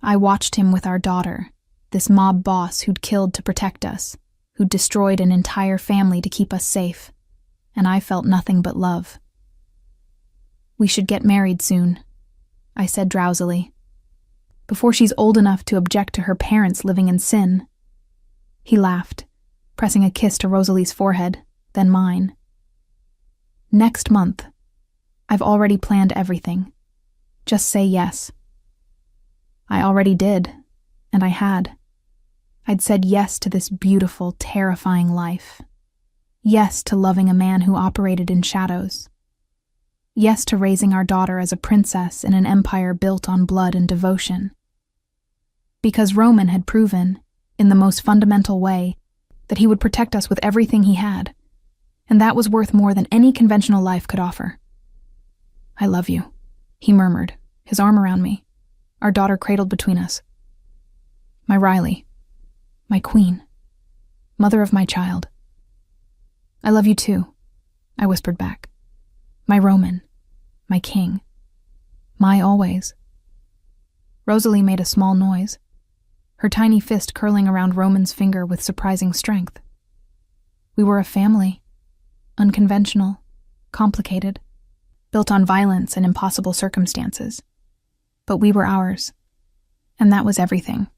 A: I watched him with our daughter, this mob boss who'd killed to protect us, who'd destroyed an entire family to keep us safe, and I felt nothing but love. We should get married soon, I said drowsily, before she's old enough to object to her parents living in sin. He laughed, pressing a kiss to Rosalie's forehead, then mine. Next month. I've already planned everything. Just say yes. I already did, and I had. I'd said yes to this beautiful, terrifying life. Yes to loving a man who operated in shadows. Yes to raising our daughter as a princess in an empire built on blood and devotion. Because Roman had proven, in the most fundamental way, that he would protect us with everything he had, and that was worth more than any conventional life could offer. I love you, he murmured, his arm around me, our daughter cradled between us. My Riley, My queen. Mother of my child. I love you too, I whispered back. My Roman. My king. My always. Rosalie made a small noise, her tiny fist curling around Roman's finger with surprising strength. We were a family. Unconventional, complicated, built on violence and impossible circumstances. But we were ours, and that was everything.